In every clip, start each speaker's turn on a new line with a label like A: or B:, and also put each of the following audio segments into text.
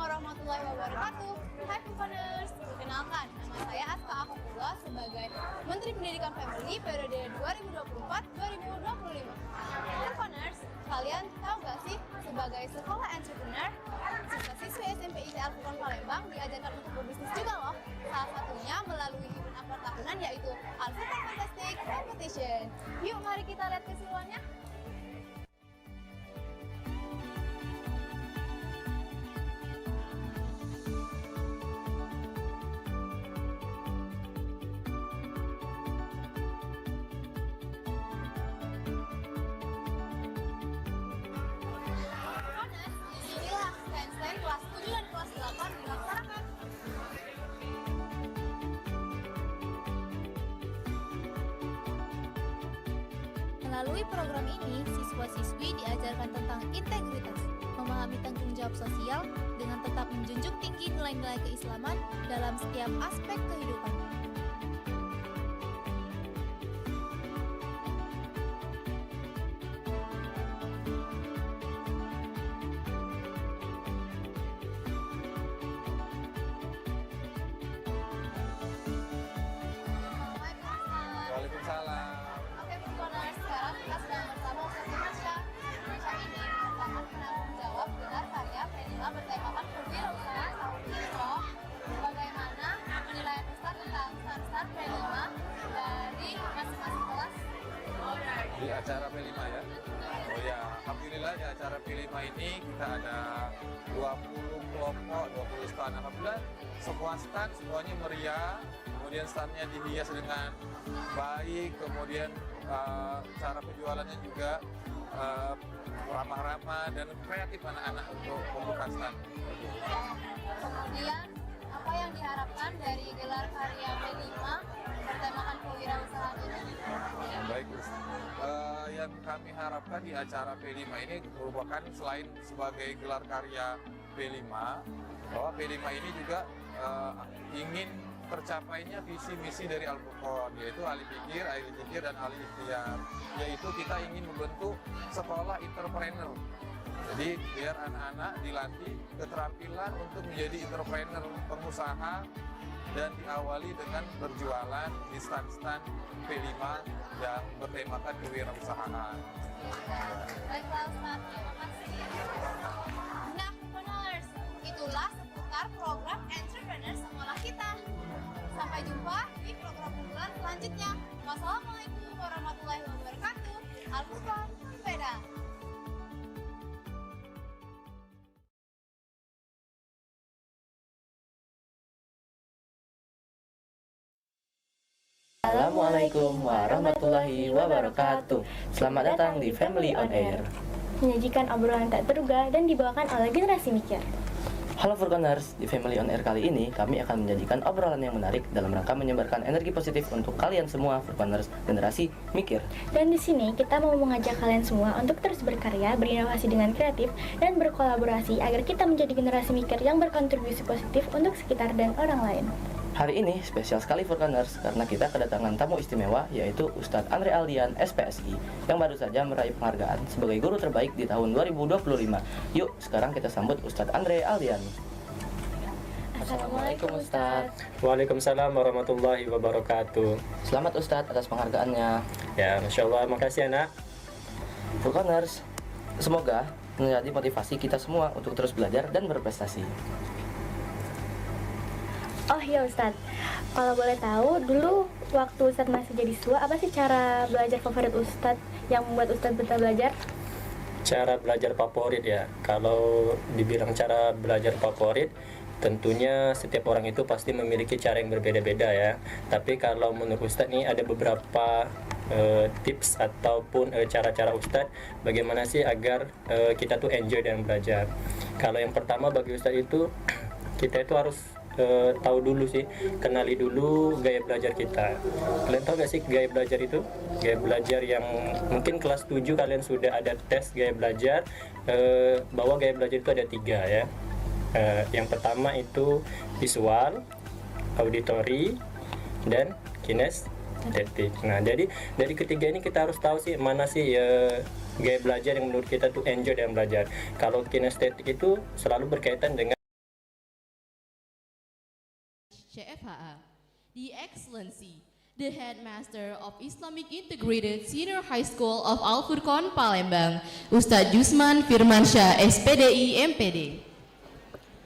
A: warahmatullahi wabarakatuh. Hai Pukoners, perkenalkan, nama saya Aska Akopullah sebagai Menteri Pendidikan Family periode 2024-2025. Pukoners, kalian tahu gak sih sebagai sekolah entrepreneur, siswa-siswi SMP IT Al-Furqan Palembang diajarkan untuk berbisnis juga loh. Salah satunya melalui event akhir tahunan yaitu Al-Furqan Fantastic Competition. Yuk mari kita lihat keseruannya. Inilah stand kelas 7 dan kelas 8 dilaksanakan. Melalui program ini, siswa-siswi diajarkan tentang integritas, memahami tanggung jawab sosial dengan tetap menjunjung tinggi nilai-nilai keislaman dalam setiap aspek kehidupan.
B: Waalaikumsalam.
A: Oke, Pukoners, sekarang kita sedang bersama Ustaz Masya. Masya ini merupakan penanggung jawab gelar karya Penila bertemakan kewirausahaan tahun ini loh. Bagaimana penilaian Ustaz tentang star Penila dari masing-masing kelas?
B: Di acara P5 ya. Oh ya, alhamdulillah di acara P5 ini kita ada 20 kelompok, 20 stand. Alhamdulillah semua stand semuanya meriah. Kemudian standnya dihias dengan baik, kemudian cara penjualannya juga ramah-ramah dan kreatif anak-anak untuk membuka stand.
A: Kemudian, apa yang diharapkan dari gelar karya P5 bertemakan kewirausahaan ini?
B: Baik, yang kami harapkan di acara P5 ini merupakan selain sebagai gelar karya P5, bahwa P5 ini juga ingin tercapainya visi misi dari Al-Furqan, yaitu ahli pikir, dan ahli ikhtiar, yaitu kita ingin membentuk sekolah entrepreneur. Jadi biar anak-anak dilatih keterampilan untuk menjadi entrepreneur, pengusaha, dan diawali dengan berjualan di stand-stand P5 yang bertemakan kewirausahaan.
A: Baiklah Ustaz, terima kasih. Nah, Pukoners, itulah seputar program entrepreneur sekolah kita. Sampai jumpa di program unggulan selanjutnya. Wassalamualaikum warahmatullahi wabarakatuh. Al-Furqan Beda.
C: Assalamualaikum warahmatullahi wabarakatuh. Selamat datang di Family on Air.
D: Menyajikan obrolan tak terduga dan dibawakan oleh generasi mikir.
C: Halo Furqaners, di Family on Air kali ini kami akan menyajikan obrolan yang menarik dalam rangka menyebarkan energi positif untuk kalian semua Furqaners generasi mikir.
D: Dan di sini kita mau mengajak kalian semua untuk terus berkarya, berinovasi dengan kreatif, dan berkolaborasi agar kita menjadi generasi mikir yang berkontribusi positif untuk sekitar dan orang lain.
C: Hari ini spesial sekali Furqaners karena kita kedatangan tamu istimewa yaitu Ustadz Andre Aldian SPSI yang baru saja meraih penghargaan sebagai guru terbaik di tahun 2025. Yuk, sekarang kita sambut Ustadz Andre Aldian. Assalamualaikum Ustadz.
E: Waalaikumsalam warahmatullahi wabarakatuh.
C: Selamat Ustadz atas penghargaannya.
E: Ya, Masya Allah, makasih anak.
C: Furqaners, semoga menjadi motivasi kita semua untuk terus belajar dan berprestasi.
D: Oh iya Ustadz, kalau boleh tahu, dulu waktu Ustadz masih jadi siswa, apa sih cara belajar favorit Ustadz yang membuat Ustadz betah belajar?
E: Cara belajar favorit ya, kalau dibilang cara belajar favorit, tentunya setiap orang itu pasti memiliki cara yang berbeda-beda ya. Tapi kalau menurut Ustadz nih ada beberapa tips ataupun cara-cara Ustadz bagaimana sih agar kita tuh enjoy dan belajar. Kalau yang pertama bagi Ustadz itu, kita itu harus tahu dulu sih, kenali dulu gaya belajar kita. Kalian tahu gak sih gaya belajar itu? Gaya belajar yang mungkin kelas 7 kalian sudah ada tes gaya belajar, bahwa gaya belajar itu ada 3 ya. Yang pertama itu visual, auditory, dan kinestetik. Nah, jadi dari ketiga ini kita harus tahu sih mana sih gaya belajar yang menurut kita tuh enjoy dalam belajar. Kalau kinestetik itu selalu berkaitan dengan
F: FHA, The Excellency, the Headmaster of Islamic Integrated Senior High School of Al Furqon, Palembang, Ustadz Jusman Firmansyah, SPDI MPD.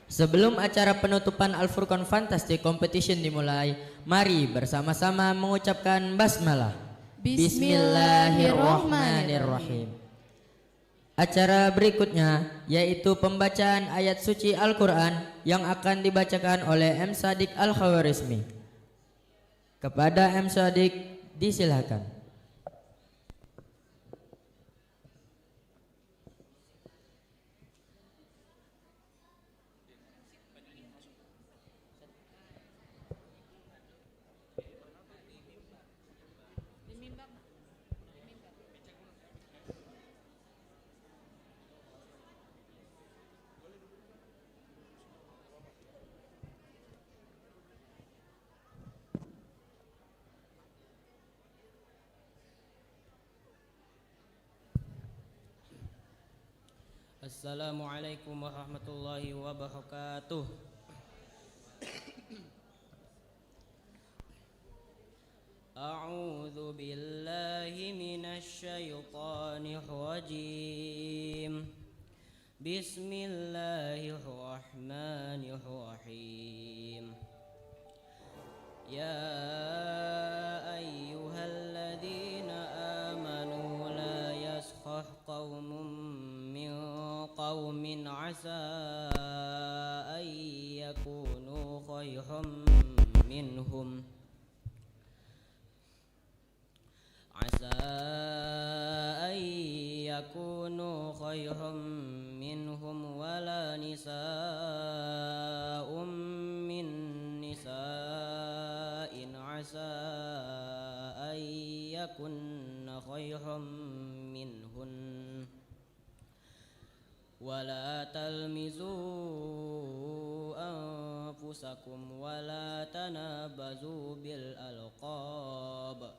G: Sebelum acara penutupan Al Furqon Fantastic Competition dimulai, mari bersama-sama mengucapkan basmalah. Bismillahirrahmanirrahim. Acara berikutnya yaitu pembacaan ayat suci Al-Quran yang akan dibacakan oleh M. Sadik Al-Khawarizmi. Kepada M. Sadik disilakan.
H: Assalamualaikum warahmatullahi wabarakatuh. A'udzu billahi minasy syaithanir rajim. Bismillahirrahmanirrahim. Ya ayyuhalladzina amanu la yaskhah qaumun qaumin asa ay yakunu khayran minhum asa ay yakunu khayran minhum wala nisa'um min nisa'in asa ay yakunna khayran minhun ولا تلمزوا أنفسكم ولا تنابزوا بالألقاب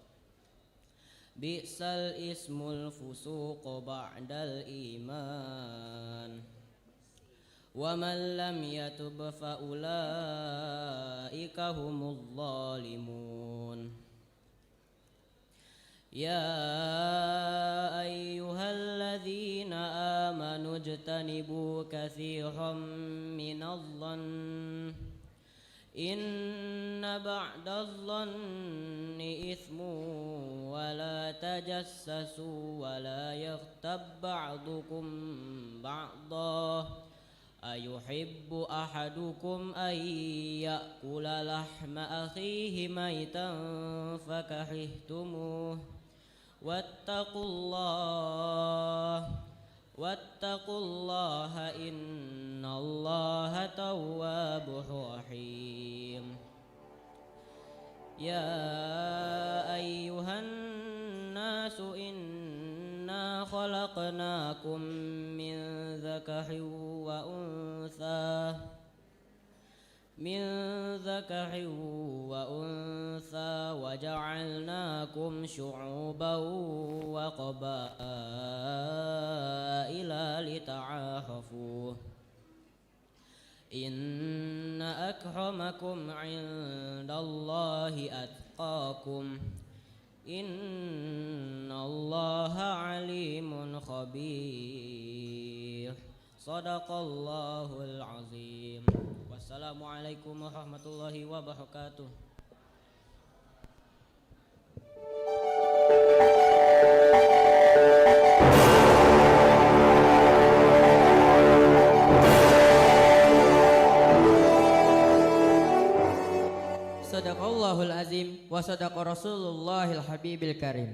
H: بئس الاسم الفسوق بعد الإيمان ومن لم يتب فأولئك هم الظالمون يا أيها الذين آمنوا اجتنبوا كثيرا من الظن إن بعد الظن إثم ولا تجسسوا ولا يغتب بعضكم بعضا أيحب أحدكم أن يأكل لحم أخيه ميتا فكرهتموه واتقوا الله إن الله تواب رحيم يا أيها الناس إنا خلقناكم من ذكر وأنثى وجعلناكم شعوبا وقبائل لتعارفوا إن أكرمكم عند الله أتقاكم إن الله عليم خبير صدق الله العظيم wassalamualaikum warahmatullahi wabarakatuh.
G: Sadaqallahul azim wa sadaqa Rasulullahil Habibil Karim.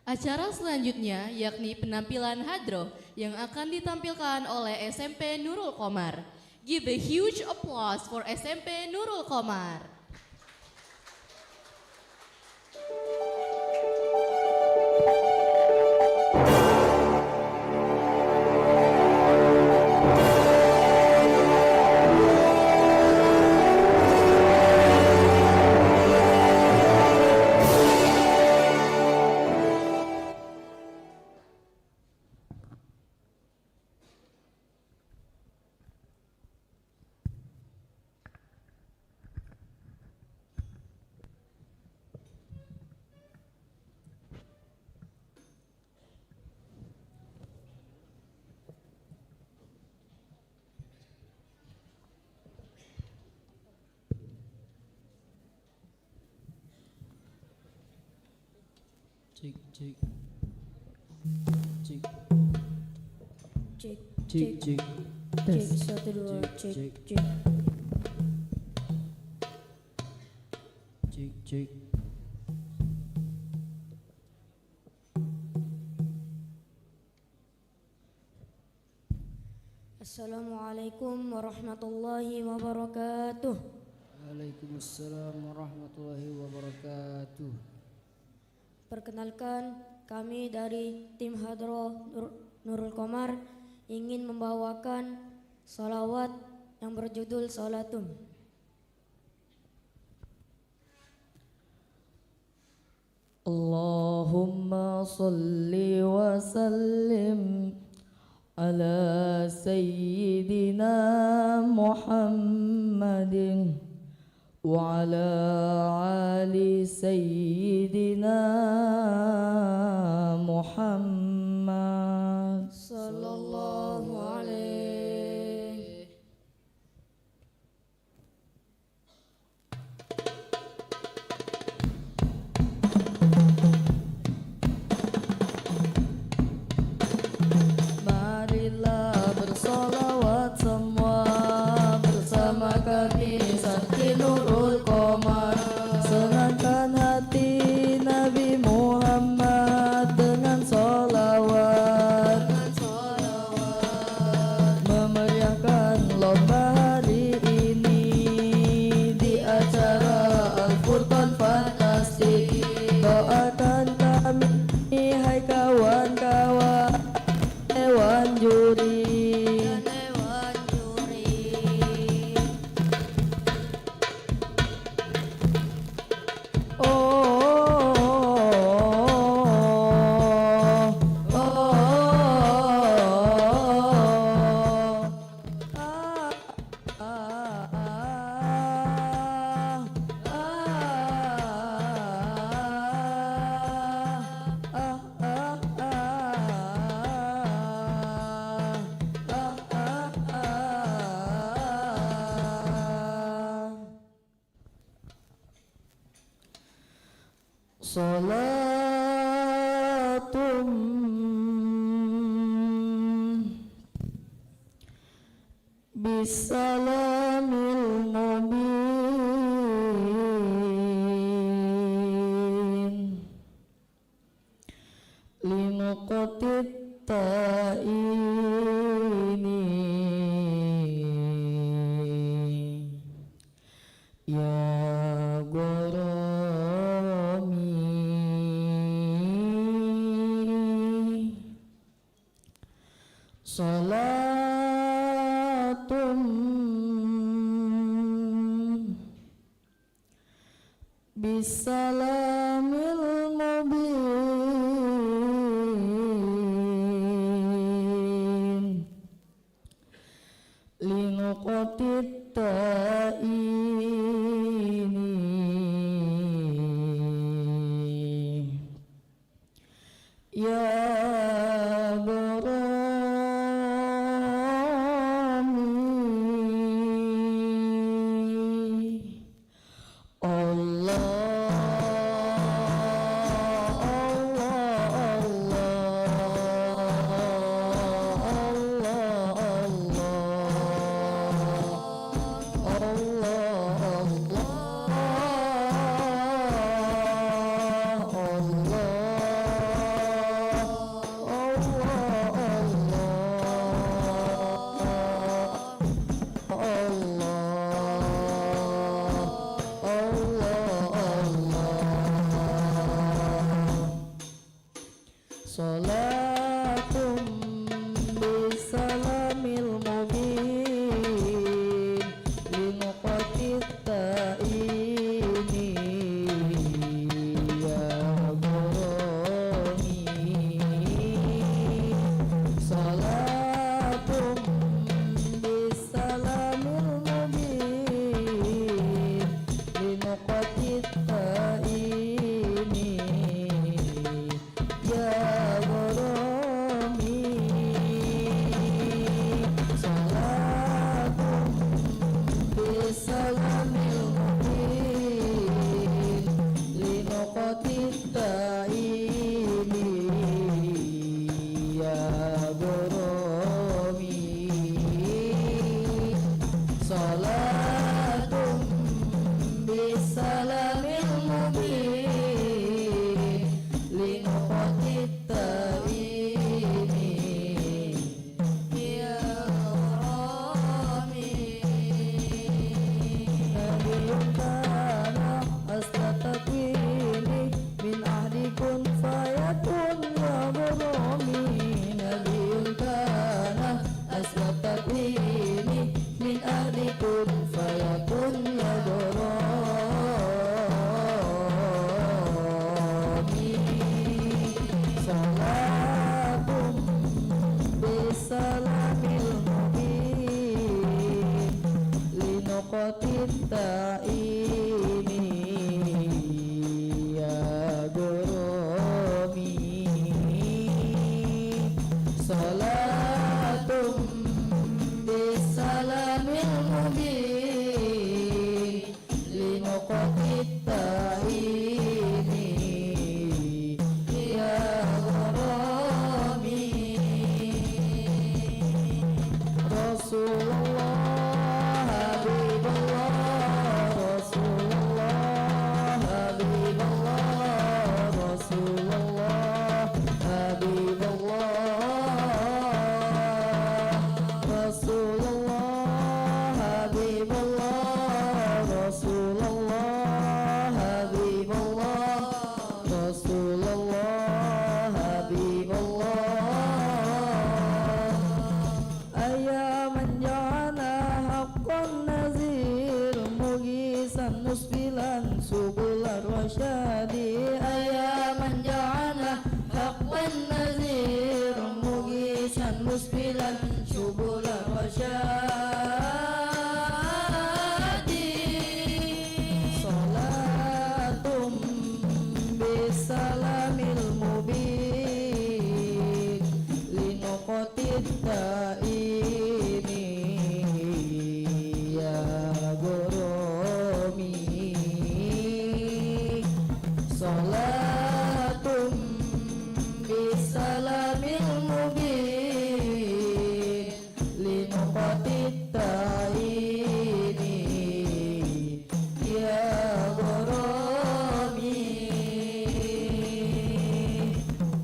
F: Acara selanjutnya yakni penampilan hadroh yang akan ditampilkan oleh SMP Nurul Qomar. Give a huge applause for SMP Nurul Qomar.
H: Cek cek cek
I: Cek
H: cek cek
I: cek 1 2 cek cek.
H: cek cek.
I: Assalamualaikum warahmatullahi wabarakatuh.
H: Waalaikumsalam warahmatullahi wabarakatuh.
I: Perkenalkan, kami dari tim Hadroh Nurul Qamar ingin membawakan salawat yang berjudul Salatum.
J: Allahumma salli wa sallim ala sayyidina Muhammadin wa ala ali sayyidina Muhammad
I: Sallallahu alaihi.
J: Marilah bersolawat semua bersama kami Santri Nurul Qamar. Senangkan hati Nabi Muhammad dengan solawat, memeriahkan lomba hari ini di acara Al-Furqan Fantastik. Doakan kami hai kawan-kawan Dewan Juri. Salatum bisalamil mubin limuqatit ta'ini ya Salatum bisalamil mubin linuqatit ta'ini ya kita ini ya goromi salatum bisalamil mubin linuqatita ini ya goromi Rasulullah Habibullah Rasulullah Habibullah Rasulullah Habibullah Rasulullah Habibullah Rasulullah Habibullah Rasulullah Habibullah ayaman ja'ala haqqan nazir mugisan musbilan subular wasyadi ayaman ja'ala haqqan nazir mugisan musbilan subular wasyadi salatum bisalamil mubin linuqatita ini ya goromi salatum bisalamil mubin linuqatita ini ya goromi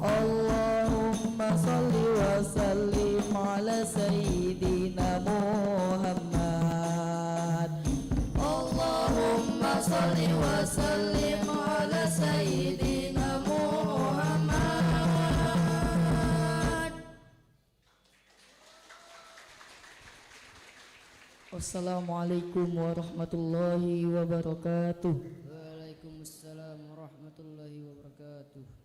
J: Allahumma salli wa sallim ala sayyidina Muhammad Allahumma salli wa sallim ala sayyidina Muhammad Wassalamualaikum warahmatullahi wabarakatuh.
H: Waalaikumsalam warahmatullahi wabarakatuh.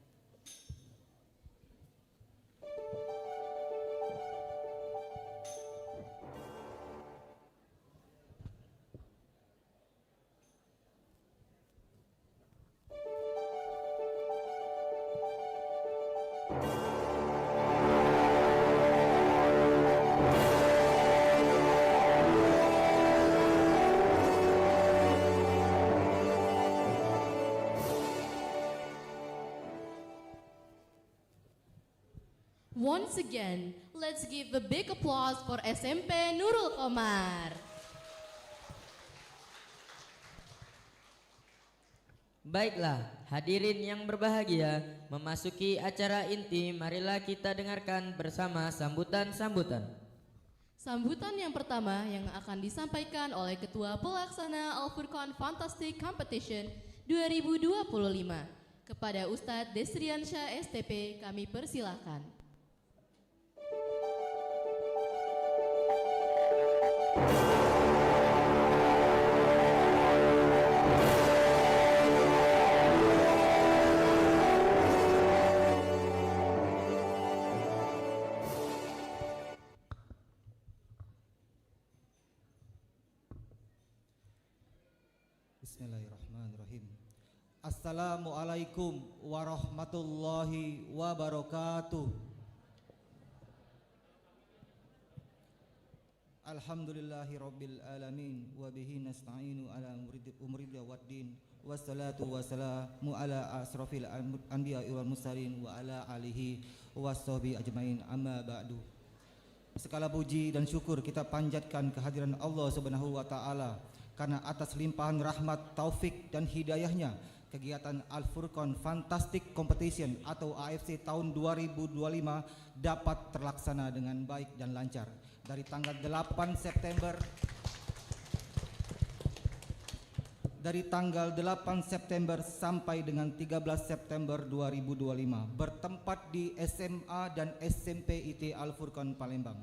F: Once again, let's give a big applause for SMP Nurul Qomar.
G: Baiklah, hadirin yang berbahagia, memasuki acara inti, marilah kita dengarkan bersama sambutan-sambutan.
F: Sambutan yang pertama yang akan disampaikan oleh Ketua Pelaksana Al-Furqan Fantastic Competition 2025. Kepada Ustadz Desriansyah STP, kami persilahkan.
K: Bismillahirrahmanirrahim. Assalamualaikum warahmatullahi wabarakatuh. Alhamdulillahi rabbil alamin wa bihi nasta'inu ala umrida waddin wassalatu wassalamu ala asrafil anbiya wal mursalin wa ala alihi washabihi ajmain amma ba'du. Segala puji dan syukur kita panjatkan kehadiran Allah Subhanahu wa taala karena atas limpahan rahmat, taufik dan hidayahnya kegiatan Al-Furqan Fantastic Competition atau AFC tahun 2025 dapat terlaksana dengan baik dan lancar dari tanggal 8 September sampai dengan 13 September 2025 bertempat di SMA dan SMP IT Al-Furqan Palembang.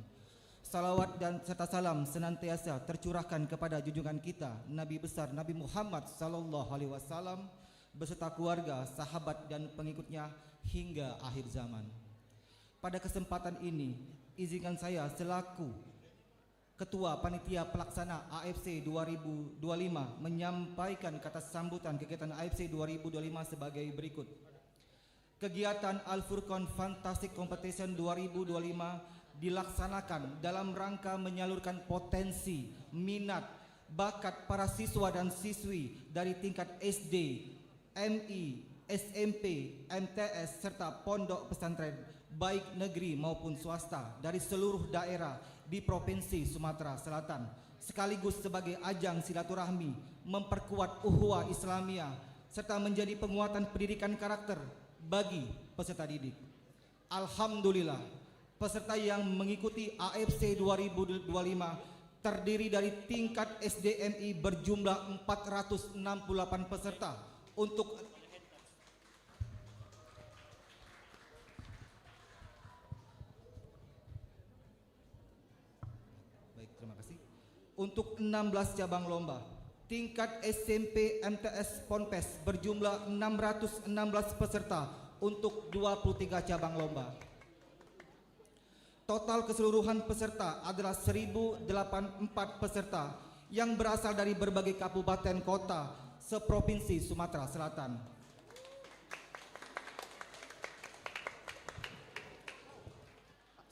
K: Salawat dan serta salam senantiasa tercurahkan kepada junjungan kita Nabi besar Nabi Muhammad sallallahu alaihi wasallam beserta keluarga, sahabat dan pengikutnya hingga akhir zaman. Pada kesempatan ini, izinkan saya selaku Ketua Panitia Pelaksana AFC 2025 menyampaikan kata sambutan kegiatan AFC 2025 sebagai berikut. Kegiatan Al-Furqan Fantastic Competition 2025 dilaksanakan dalam rangka menyalurkan potensi, minat, bakat para siswa dan siswi dari tingkat SD, MI, SMP, MTS, serta pondok pesantren baik negeri maupun swasta dari seluruh daerah di Provinsi Sumatera Selatan, sekaligus sebagai ajang silaturahmi, memperkuat ukhuwah Islamiyah, serta menjadi penguatan pendidikan karakter bagi peserta didik. Alhamdulillah, peserta yang mengikuti AFC 2025 terdiri dari tingkat SDMI berjumlah 468 peserta untuk untuk 16 cabang lomba. Tingkat SMP MTS Ponpes berjumlah 616 peserta untuk 23 cabang lomba. Total keseluruhan peserta adalah 1084 peserta yang berasal dari berbagai kabupaten kota seprovinsi Sumatera Selatan.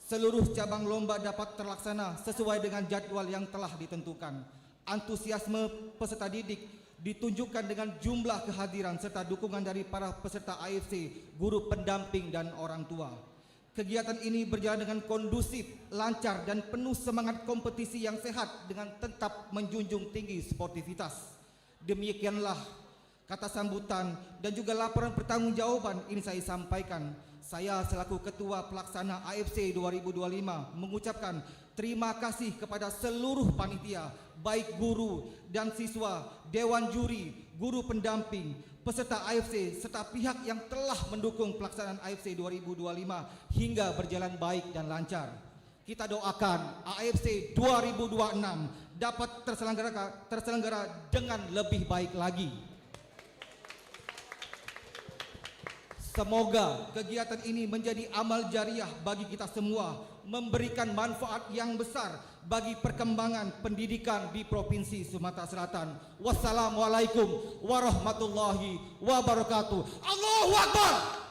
K: Seluruh cabang lomba dapat terlaksana sesuai dengan jadwal yang telah ditentukan. Antusiasme peserta didik ditunjukkan dengan jumlah kehadiran serta dukungan dari para peserta AFC, guru pendamping dan orang tua. Kegiatan ini berjalan dengan kondusif, lancar dan penuh semangat kompetisi yang sehat dengan tetap menjunjung tinggi sportivitas. Demikianlah kata sambutan dan juga laporan pertanggungjawaban ini saya sampaikan. Saya selaku Ketua Pelaksana AFC 2025 mengucapkan terima kasih kepada seluruh panitia, baik guru dan siswa, dewan juri, guru pendamping, peserta AFC, serta pihak yang telah mendukung pelaksanaan AFC 2025 hingga berjalan baik dan lancar. Kita doakan AFC 2026 dapat terselenggara dengan lebih baik lagi. Semoga kegiatan ini menjadi amal jariah bagi kita semua, memberikan manfaat yang besar bagi perkembangan pendidikan di Provinsi Sumatera Selatan. Wassalamualaikum warahmatullahi wabarakatuh. Allahu Akbar.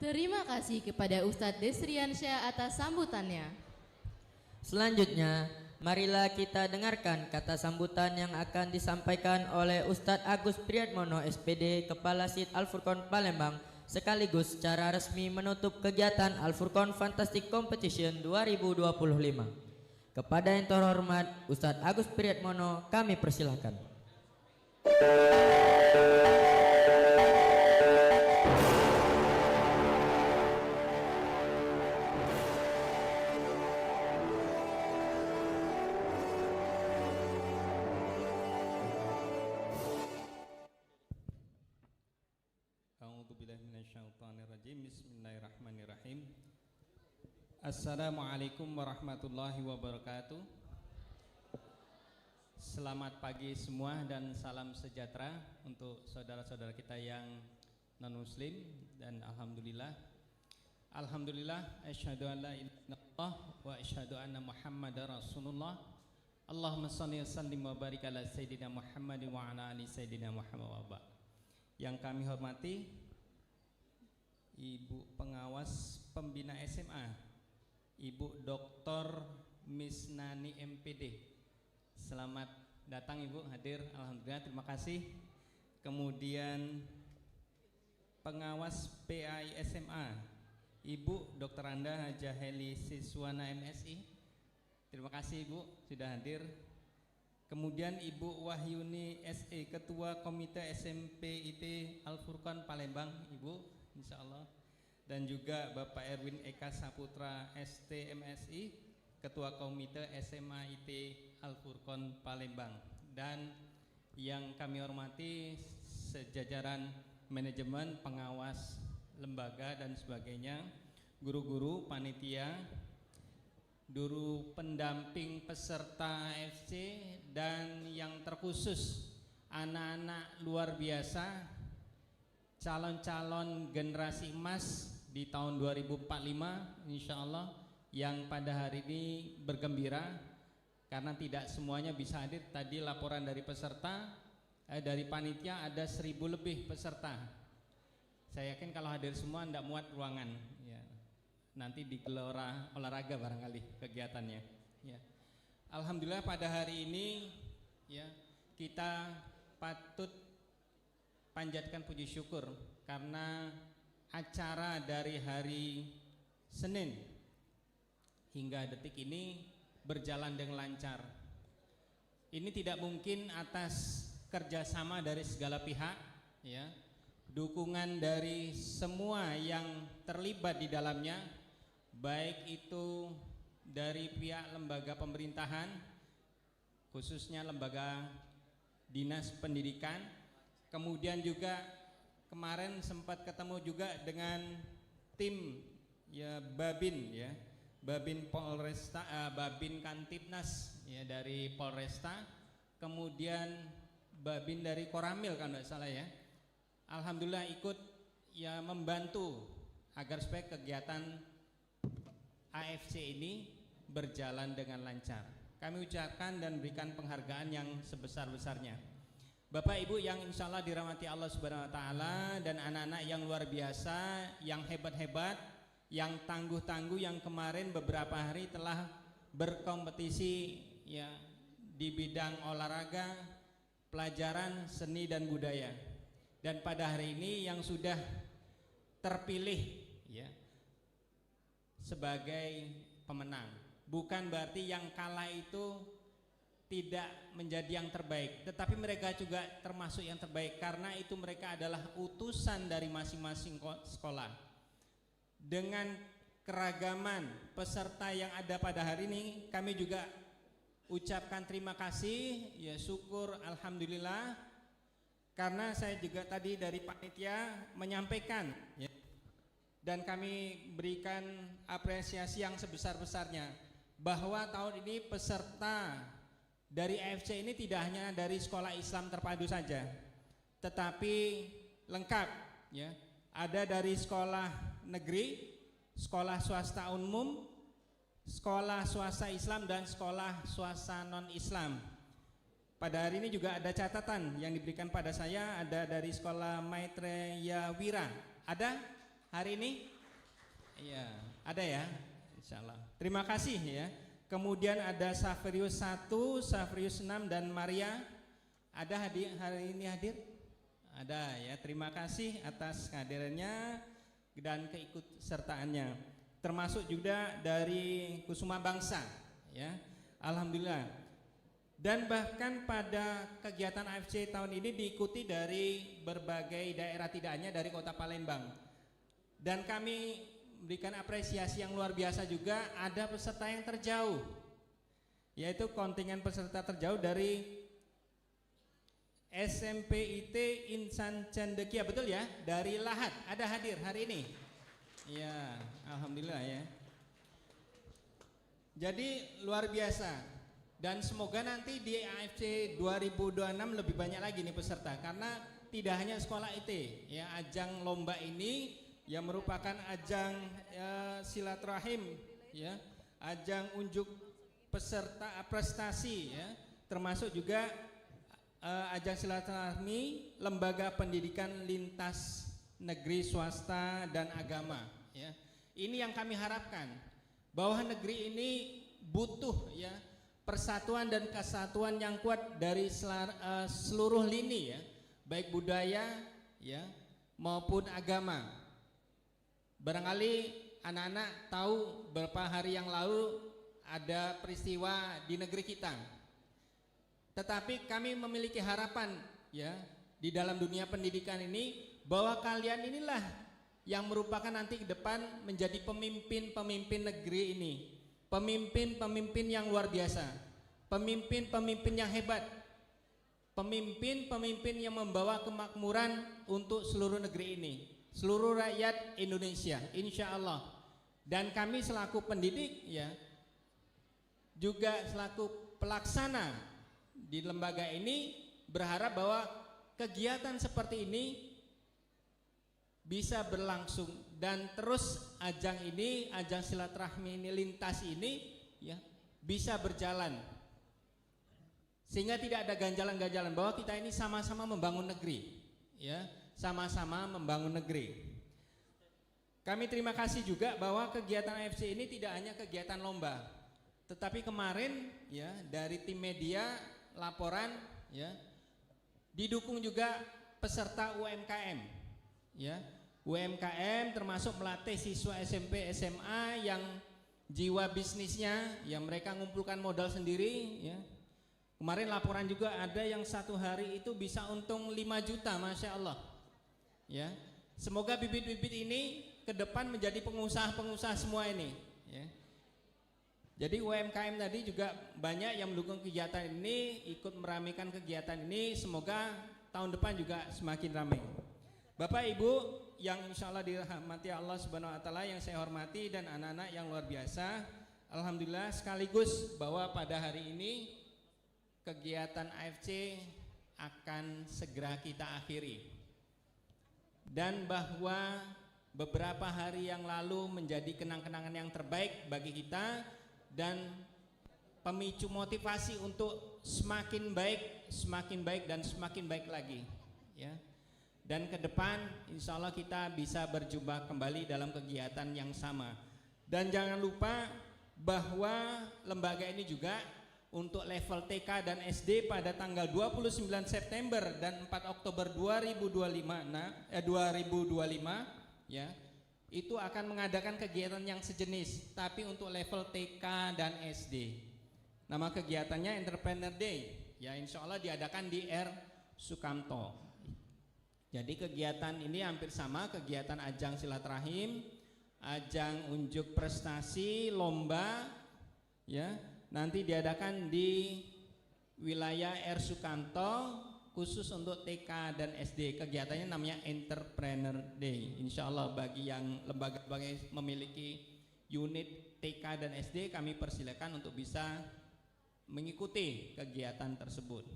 F: Terima kasih kepada Ustadz Desriansyah atas sambutannya.
G: Selanjutnya, marilah kita dengarkan kata sambutan yang akan disampaikan oleh Ustadz Agus Priatmono SPD, Kepala SID Al-Furqan Palembang, sekaligus secara resmi menutup kegiatan Al-Furqan Fantastic Competition 2025. Kepada yang terhormat Ustadz Agus Priatmono, kami persilahkan.
L: Bismillahirrahmanirrahim. Assalamualaikum warahmatullahi wabarakatuh. Selamat pagi semua dan salam sejahtera untuk saudara-saudara kita yang non muslim. Dan alhamdulillah asyhadu an la ilaha illallah wa asyhadu anna muhammadar rasulullah. Allahumma shalli wa sallim wa barik ala sayyidina Muhammad wa ala ali sayyidina Muhammad wa ba'. Yang kami hormati Ibu Pengawas Pembina SMA, Ibu Dr. Misnani MPD. Selamat datang Ibu, hadir, alhamdulillah, terima kasih. Kemudian Pengawas PAI SMA, Ibu Dr. Anda Hajah Heli Siswana MSI. Terima kasih Ibu sudah hadir. Kemudian Ibu Wahyuni SE, Ketua Komite SMP IT Al-Furqan Palembang, Ibu insyaallah. Dan juga Bapak Erwin Eka Saputra ST MSI, Ketua Komite SMA IT Al-Furqon Palembang, dan yang kami hormati sejajaran manajemen, pengawas lembaga dan sebagainya, guru-guru, panitia, guru pendamping peserta AFC, dan yang terkhusus anak-anak luar biasa, calon-calon generasi emas di tahun 2045 insya Allah, yang pada hari ini bergembira karena tidak semuanya bisa hadir. Tadi laporan dari peserta, dari panitia ada 1000 lebih peserta. Saya yakin kalau hadir semua tidak muat ruangan ya. Nanti di gelora olahraga barangkali kegiatannya ya. Alhamdulillah pada hari ini ya, kita patut panjatkan puji syukur karena acara dari hari Senin hingga detik ini berjalan dengan lancar. Ini tidak mungkin atas kerjasama dari segala pihak ya, dukungan dari semua yang terlibat di dalamnya, baik itu dari pihak lembaga pemerintahan, khususnya lembaga dinas pendidikan, kemudian juga kemarin sempat ketemu juga dengan tim ya Babin ya, Babin Polresta, Babin Kantipnas ya dari Polresta, kemudian Babin dari Koramil kan tidak salah ya. Alhamdulillah ikut ya membantu agar supaya kegiatan AFC ini berjalan dengan lancar. Kami ucapkan dan berikan penghargaan yang sebesar-besarnya. Bapak Ibu yang insya Allah dirahmati Allah Subhanahu Wa Taala, dan anak-anak yang luar biasa, yang hebat-hebat, yang tangguh-tangguh, yang kemarin beberapa hari telah berkompetisi ya di bidang olahraga, pelajaran, seni dan budaya. Dan pada hari ini yang sudah terpilih ya sebagai pemenang. Bukan berarti yang kalah itu tidak menjadi yang terbaik, tetapi mereka juga termasuk yang terbaik karena itu mereka adalah utusan dari masing-masing sekolah. Dengan keragaman peserta yang ada pada hari ini, kami juga ucapkan terima kasih, ya syukur, alhamdulillah, karena saya juga tadi dari panitia menyampaikan ya, dan kami berikan apresiasi yang sebesar-besarnya bahwa tahun ini peserta dari AFC ini tidak hanya dari sekolah Islam terpadu saja, tetapi lengkap ya, ada dari sekolah negeri, sekolah swasta umum, sekolah swasta Islam, dan sekolah swasta non-Islam. Pada hari ini juga ada catatan yang diberikan pada saya, ada dari sekolah Maitreya Wira. Ada hari ini? Iya, ada ya, insyaallah. Terima kasih ya. Kemudian ada Safrius 1, Safrius 6 dan Maria. Ada hadir hari ini hadir? Ada ya. Terima kasih atas kehadirannya dan keikutsertaannya. Termasuk juga dari Kusuma Bangsa ya. Alhamdulillah. Dan bahkan pada kegiatan AFC tahun ini diikuti dari berbagai daerah, tidak hanya dari Kota Palembang. Dan kami berikan apresiasi yang luar biasa juga, ada peserta yang terjauh, yaitu kontingen peserta terjauh dari SMPIT Insan Cendekia, betul ya, dari Lahat, ada hadir hari ini ya, alhamdulillah ya. Jadi luar biasa, dan semoga nanti di AFC 2026 lebih banyak lagi nih peserta, karena tidak hanya sekolah IT ya, ajang lomba ini yang merupakan ajang silaturahim ya, ajang unjuk peserta prestasi ya, termasuk juga ajang silaturahmi lembaga pendidikan lintas negeri, swasta dan agama ya. Ini yang kami harapkan, bahwa negeri ini butuh ya persatuan dan kesatuan yang kuat dari seluruh lini ya, baik budaya ya maupun agama. Barangkali anak-anak tahu beberapa hari yang lalu ada peristiwa di negeri kita. Tetapi kami memiliki harapan ya di dalam dunia pendidikan ini, bahwa kalian inilah yang merupakan nanti ke depan menjadi pemimpin-pemimpin negeri ini, pemimpin-pemimpin yang luar biasa, pemimpin-pemimpin yang hebat, pemimpin-pemimpin yang membawa kemakmuran untuk seluruh negeri ini, seluruh rakyat Indonesia, insya Allah. Dan kami selaku pendidik ya, juga selaku pelaksana di lembaga ini berharap bahwa kegiatan seperti ini bisa berlangsung dan terus ajang ini, ajang silaturahmi ini, lintas ini ya bisa berjalan sehingga tidak ada ganjalan-ganjalan, bahwa kita ini sama-sama membangun negeri ya, sama-sama membangun negeri. Kami terima kasih juga bahwa kegiatan AFC ini tidak hanya kegiatan lomba, tetapi kemarin ya dari tim media laporan ya didukung juga peserta UMKM ya, UMKM termasuk melatih siswa SMP SMA yang jiwa bisnisnya yang mereka ngumpulkan modal sendiri ya. Kemarin laporan juga ada yang satu hari itu bisa untung 5 juta, Masya Allah ya. Semoga bibit-bibit ini ke depan menjadi pengusaha-pengusaha semua ini ya. Jadi UMKM tadi juga banyak yang mendukung kegiatan ini, ikut meramaikan kegiatan ini. Semoga tahun depan juga semakin ramai. Bapak Ibu yang insya Allah dirahmati Allah Subhanahu Wa Taala, yang saya hormati, dan anak-anak yang luar biasa, alhamdulillah sekaligus bahwa pada hari ini kegiatan AFC akan segera kita akhiri, dan bahwa beberapa hari yang lalu menjadi kenang-kenangan yang terbaik bagi kita dan pemicu motivasi untuk semakin baik dan semakin baik lagi ya. Dan ke depan insya Allah kita bisa berjumpa kembali dalam kegiatan yang sama. Dan jangan lupa bahwa lembaga ini juga untuk level TK dan SD pada tanggal 29 September dan 4 Oktober 2025 ya, itu akan mengadakan kegiatan yang sejenis tapi untuk level TK dan SD. Nama kegiatannya Entrepreneur Day ya, insya Allah diadakan di R. Sukamto. Jadi kegiatan ini hampir sama, kegiatan ajang silaturahim, ajang unjuk prestasi, lomba ya, nanti diadakan di wilayah R. Sukamto khusus untuk TK dan SD. Kegiatannya namanya Entrepreneur Day. Insya Allah bagi yang lembaga-lembaga memiliki unit TK dan SD, kami persilakan untuk bisa mengikuti kegiatan tersebut.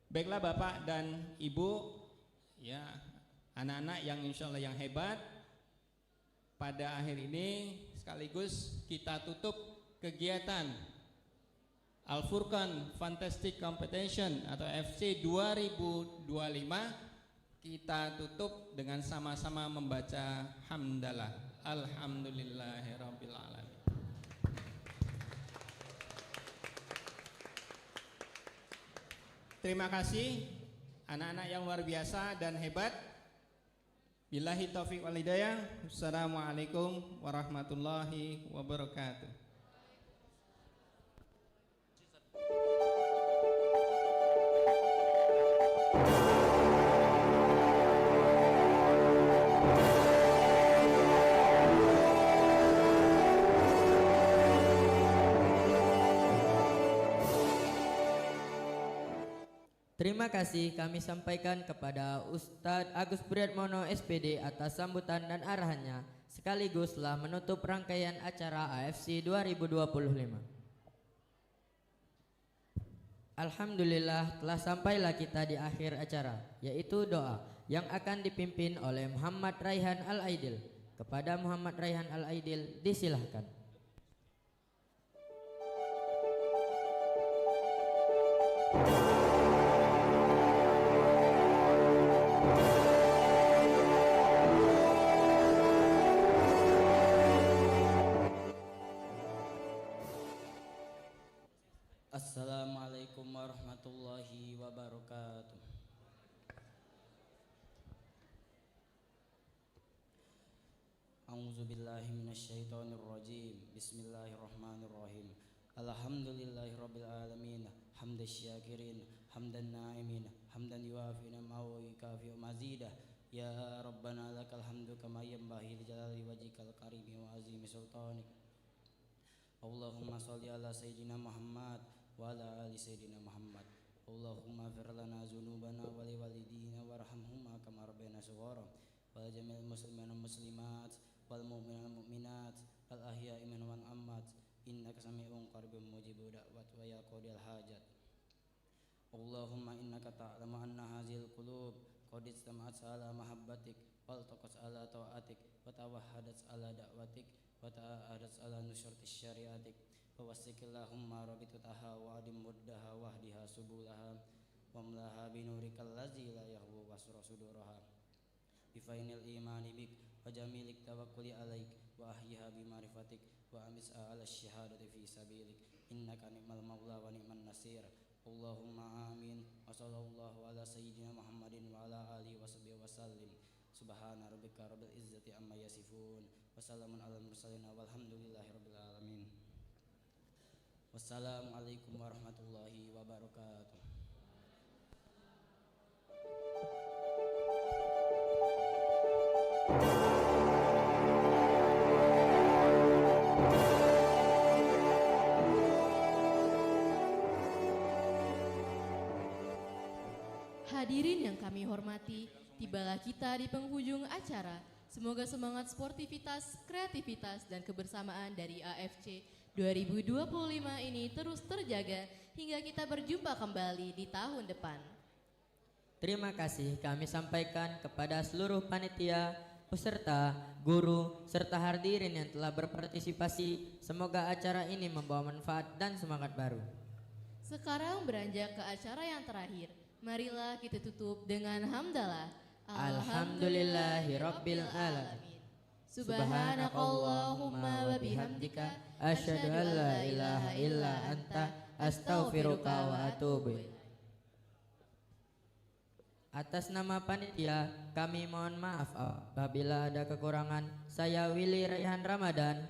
L: Baiklah Bapak dan Ibu ya, anak-anak yang insya Allah yang hebat, pada akhir ini sekaligus kita tutup kegiatan Al-Furqan Fantastic Competition atau FC 2025. Kita tutup dengan sama-sama membaca hamdalah. Alhamdulillahirabbil alamin. Terima kasih anak-anak yang luar biasa dan hebat. Billahi taufiq wal hidayah. Assalamualaikum warahmatullahi wabarakatuh.
G: Terima kasih kami sampaikan kepada Ustadz Agus Priatmono SPD atas sambutan dan arahannya, sekaligus telah menutup rangkaian acara AFC 2025. Alhamdulillah telah sampailah kita di akhir acara, yaitu doa yang akan dipimpin oleh Muhammad Raihan Al-Aidil. Kepada Muhammad Raihan Al-Aidil disilahkan.
H: Assalamualaikum warahmatullahi wabarakatuh. A'udzubillahi minasyaitonirrajim. Bismillahirrahmanirrahim. Alhamdulillahirabbil alamin. Hamdasyakirin, hamdan na'imin, hamdan yuafi ni'amahu wa yukafi mazidah. Ya Rabbana lakal hamdu kama yanbaghi li jalali wajhikal karimi wa azimi sultanik. Allahumma sholli ala sayyidina Muhammad wa ala ali sayyidina Muhammad. Allahumma fir lana dzunubana wa li walidina warhamhuma kama rabbayana shaghara wa jamil muslimin wal muslimat wal mu'minin wal mu'minat al ahya'i minhum wal amwat innaka sami'un qaribun mujibud da'wat wa ya qadil hajat. Allahumma innaka ta'lamu anna hazil qulub qad istama'at ala mahabbatik wal taqas ala ta'atik wa tawahhadat ala da'watik wa ta'adat ala nusratis syariatik wa wasikillahumma rabitutaha wa adim muddaha wahdiha subulaha wa mlaha binurikal ladzi la yahwu wasra suduraha bifainil imani bik wa jamilik tawakkuli alaik wa ahyiha bimarifatik wa amis'a ala syahadati fi sabilik innaka ni'mal maula wa ni'man nasir. Allahumma amin wa sallallahu ala sayyidina Muhammadin wa ala alihi wa sahbihi wa sallim. Subhana rabbika rabbil izzati amma yasifun wa salamun alal mursalin walhamdulillahi rabbil alamin. Wassalamualaikum warahmatullahi wabarakatuh.
F: Hadirin yang kami hormati, tibalah kita di penghujung acara. Semoga semangat sportivitas, kreativitas, dan kebersamaan dari AFC 2025 ini terus terjaga hingga kita berjumpa kembali di tahun depan.
G: Terima kasih kami sampaikan kepada seluruh panitia, peserta, guru, serta hadirin yang telah berpartisipasi. Semoga acara ini membawa manfaat dan semangat baru.
F: Sekarang beranjak ke acara yang terakhir. Marilah kita tutup dengan hamdalah.
G: Alhamdulillahirabbil alamin.
F: Subhanakallahumma wa bihamdika
G: asyhadu an la ilaha illa anta astaghfiruka wa atubu ilaik. Atas nama panitia kami mohon maaf apabila ada kekurangan. Saya Willy Raihan Ramadan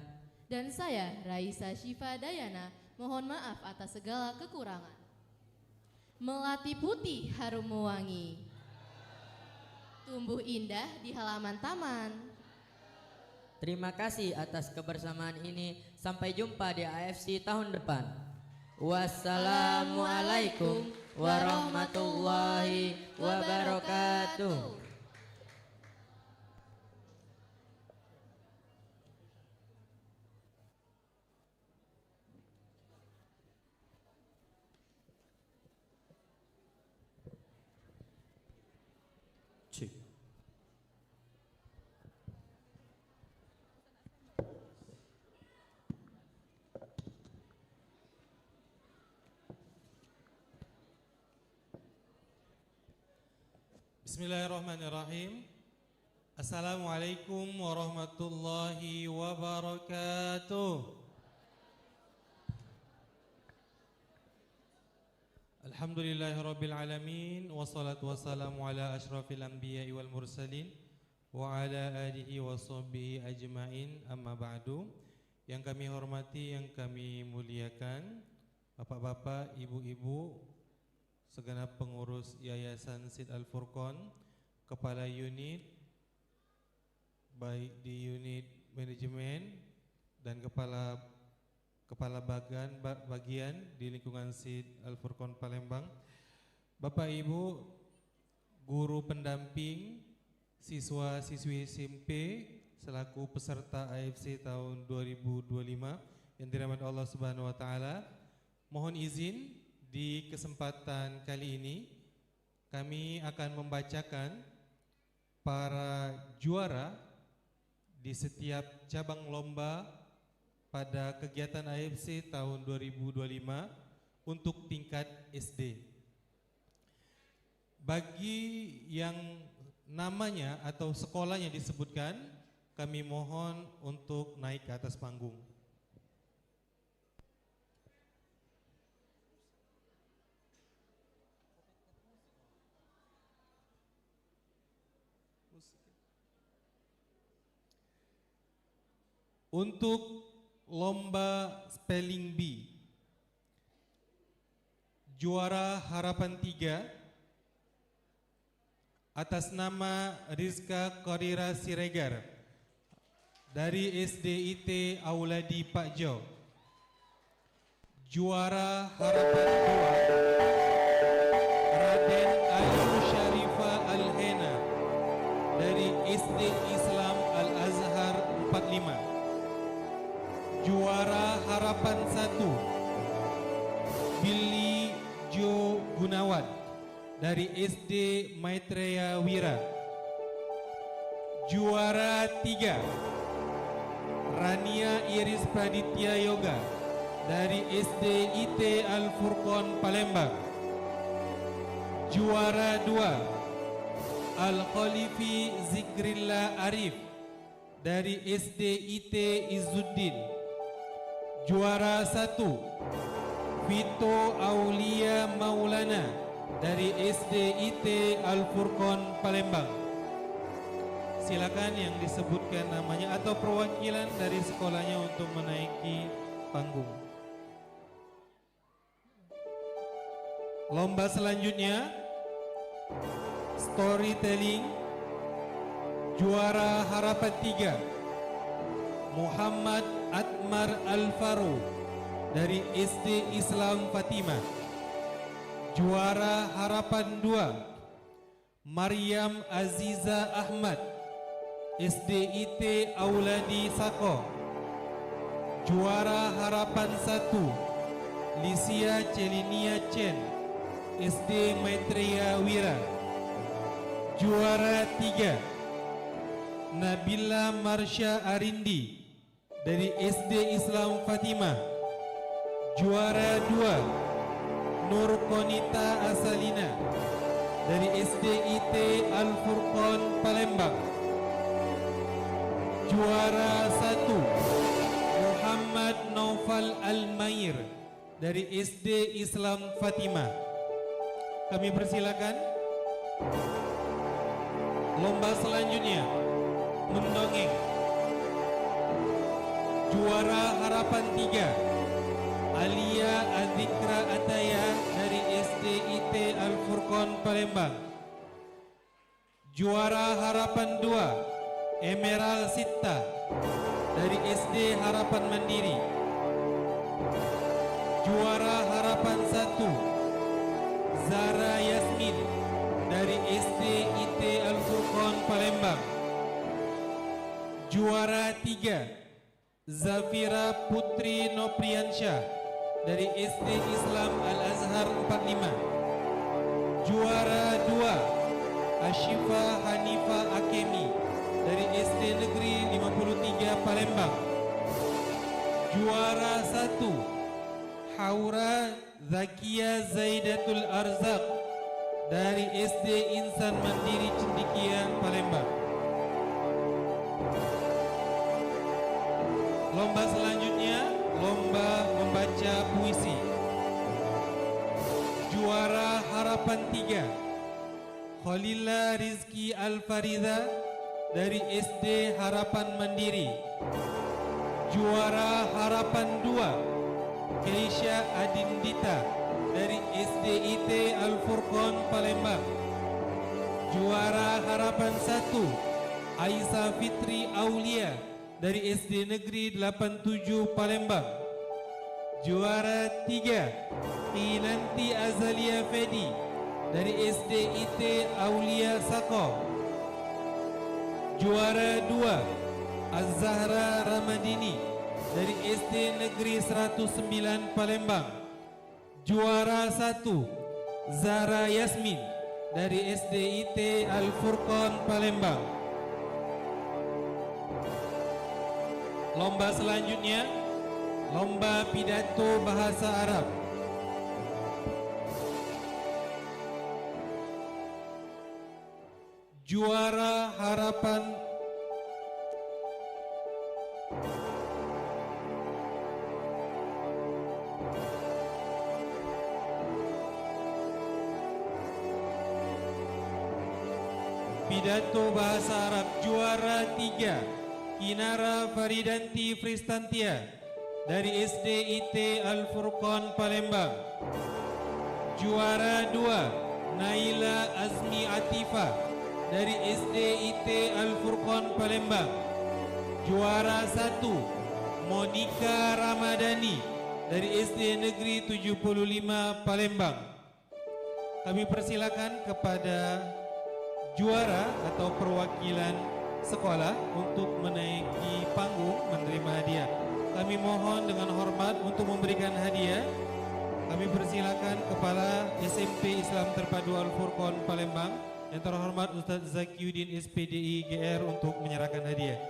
F: dan saya Raisa Syifa Dayana mohon maaf atas segala kekurangan. Melati putih harum mewangi, tumbuh indah di halaman taman.
G: Terima kasih atas kebersamaan ini. Sampai jumpa di AFC tahun depan. Wassalamualaikum warahmatullahi wabarakatuh.
M: Bismillahirrahmanirrahim. Assalamualaikum warahmatullahi wabarakatuh. Alhamdulillahirabbil alamin wassalatu wassalamu ala asyrafil anbiya'i wal mursalin wa ala alihi wa sahbihi ajmain, amma ba'du. Yang kami hormati, yang kami muliakan, bapak-bapak, ibu-ibu, segenap pengurus Yayasan Sid Al-Furqan, kepala unit, baik di unit manajemen dan kepala bagian di lingkungan Sid Al-Furqan Palembang, Bapak Ibu, guru pendamping, siswa-siswi SMP selaku peserta AFC tahun 2025 yang dirahmati Allah Subhanahu wa taala, mohon izin di kesempatan kali ini kami akan membacakan para juara di setiap cabang lomba pada kegiatan AFC tahun 2025 untuk tingkat SD. Bagi yang namanya atau sekolahnya disebutkan, kami mohon untuk naik ke atas panggung. Untuk lomba spelling bee, juara harapan 3 atas nama Rizka Korira Siregar dari SDIT Auladi Pak Jo. Juara harapan 2 Raden Ayu Syarifah Al-Hena dari SD Islam Al-Azhar 45. Juara harapan 1 Billy Jo Gunawan dari SD Maitreya Wira. Juara 3 Rania Iris Praditya Yoga dari SD IT Al-Furqon Palembang. Juara 2 Al-Khalifi Zikrillah Arif dari SD IT Izzuddin. Juara 1 Vito Aulia Maulana dari SD IT Al-Furqon Palembang. Silakan yang disebutkan namanya atau perwakilan dari sekolahnya untuk menaiki panggung. Lomba selanjutnya storytelling. Juara harapan 3 Muhammad Atmar Al-Faru dari SD Islam Fatimah. Juara harapan 2 Maryam Aziza Ahmad SD IT Auladi Sako. Juara harapan 1 Lisia Celinia Chen SD Maitreya Wira. Juara 3 Nabila Marsha Arindi dari SD Islam Fatimah. Juara 2 Nur Konita Asalina dari SD IT Al-Furqon Palembang. Juara 1 Muhammad Naufal Al-Mair dari SD Islam Fatimah. Kami persilakan. Lomba selanjutnya mendongeng. Juara harapan 3 Alia Azikra Ataya dari SD IT Al-Furqon Palembang. Juara harapan 2 Emerald Sita dari SD Harapan Mandiri. Juara harapan 1 Zara Yasmin dari SD IT Al-Furqon Palembang. Juara 3 Zafira Putri Nopriansyah dari SD Islam Al-Azhar 45. Juara 2 Ashifa Hanifa Akemi dari SD Negeri 53 Palembang. Juara 1 Haura Zakia Zaidatul Arzak dari SD Insan Mandiri Cendikia Palembang. Lomba selanjutnya lomba membaca puisi. Juara harapan 3 Khalila Rizki Al-Farida dari SD Harapan Mandiri. Juara harapan 2 Keisha Adindita dari SD IT Al-Furqon Palembang. Juara harapan 1 Aisyah Fitri Aulia dari SD Negeri 87 Palembang. Juara 3 Kinanti Azalia Fedi dari SD IT Aulia Sako. Juara 2 Az-Zahra Ramadini dari SD Negeri 109 Palembang. Juara 1 Zara Yasmin dari SD IT Al-Furqon Palembang. Lomba selanjutnya lomba pidato bahasa Arab. Juara harapan pidato bahasa Arab. Juara 3 Kinara Faridanti Fristantia dari SD IT Al-Furqon Palembang. Juara 2 Naila Azmi Atifah dari SD IT Al-Furqon Palembang. Juara 1 Monika Ramadhani dari SD Negeri 75 Palembang. Kami persilakan kepada juara atau perwakilan sekolah untuk menaiki panggung menerima hadiah. Kami mohon dengan hormat untuk memberikan hadiah. Kami persilakan Kepala SMP Islam Terpadu Al-Furqon Palembang yang terhormat Ustadz Zakiuddin SPDI GR untuk menyerahkan hadiah.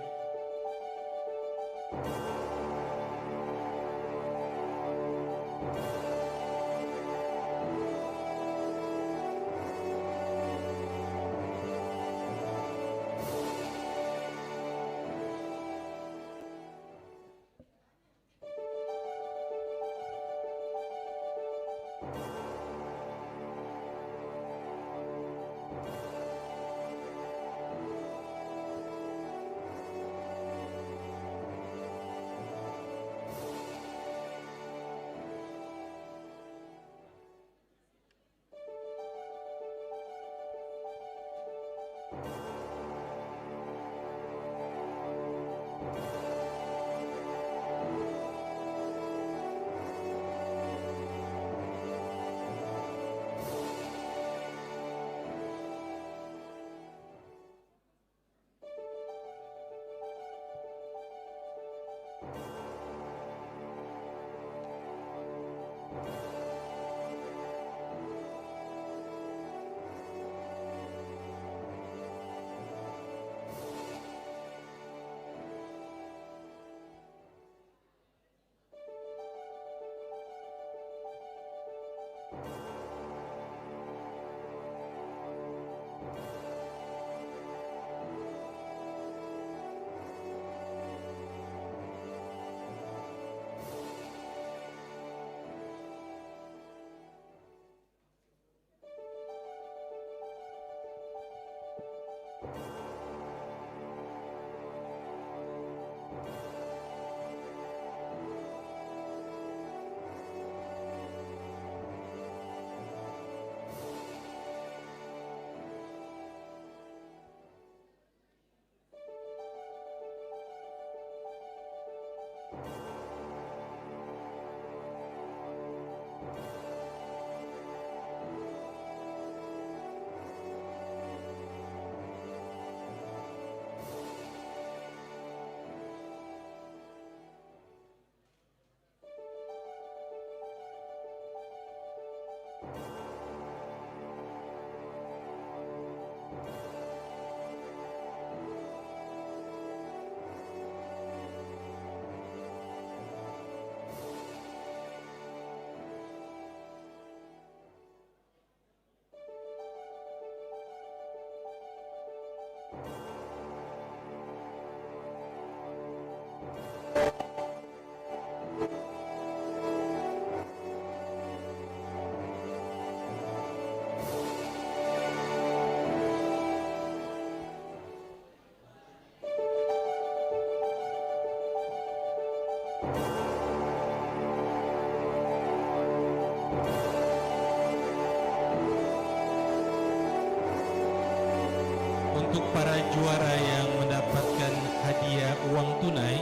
M: Untuk para juara yang mendapatkan hadiah uang tunai,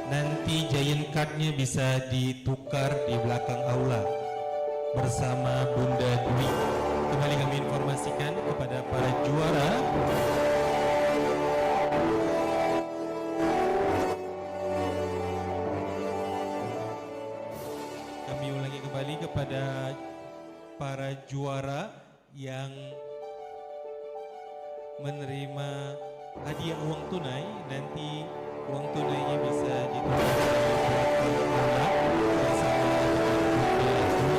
M: nanti giant card-nya bisa ditukar di belakang aula bersama Bunda Dwi. Kembali kami informasikan kepada para juara. Kami ulangi kembali kepada para juara yang menerima hadiah uang tunai, nanti uang tunainya bisa ditukar di belakang aula bersama dengan Bunda Dwi.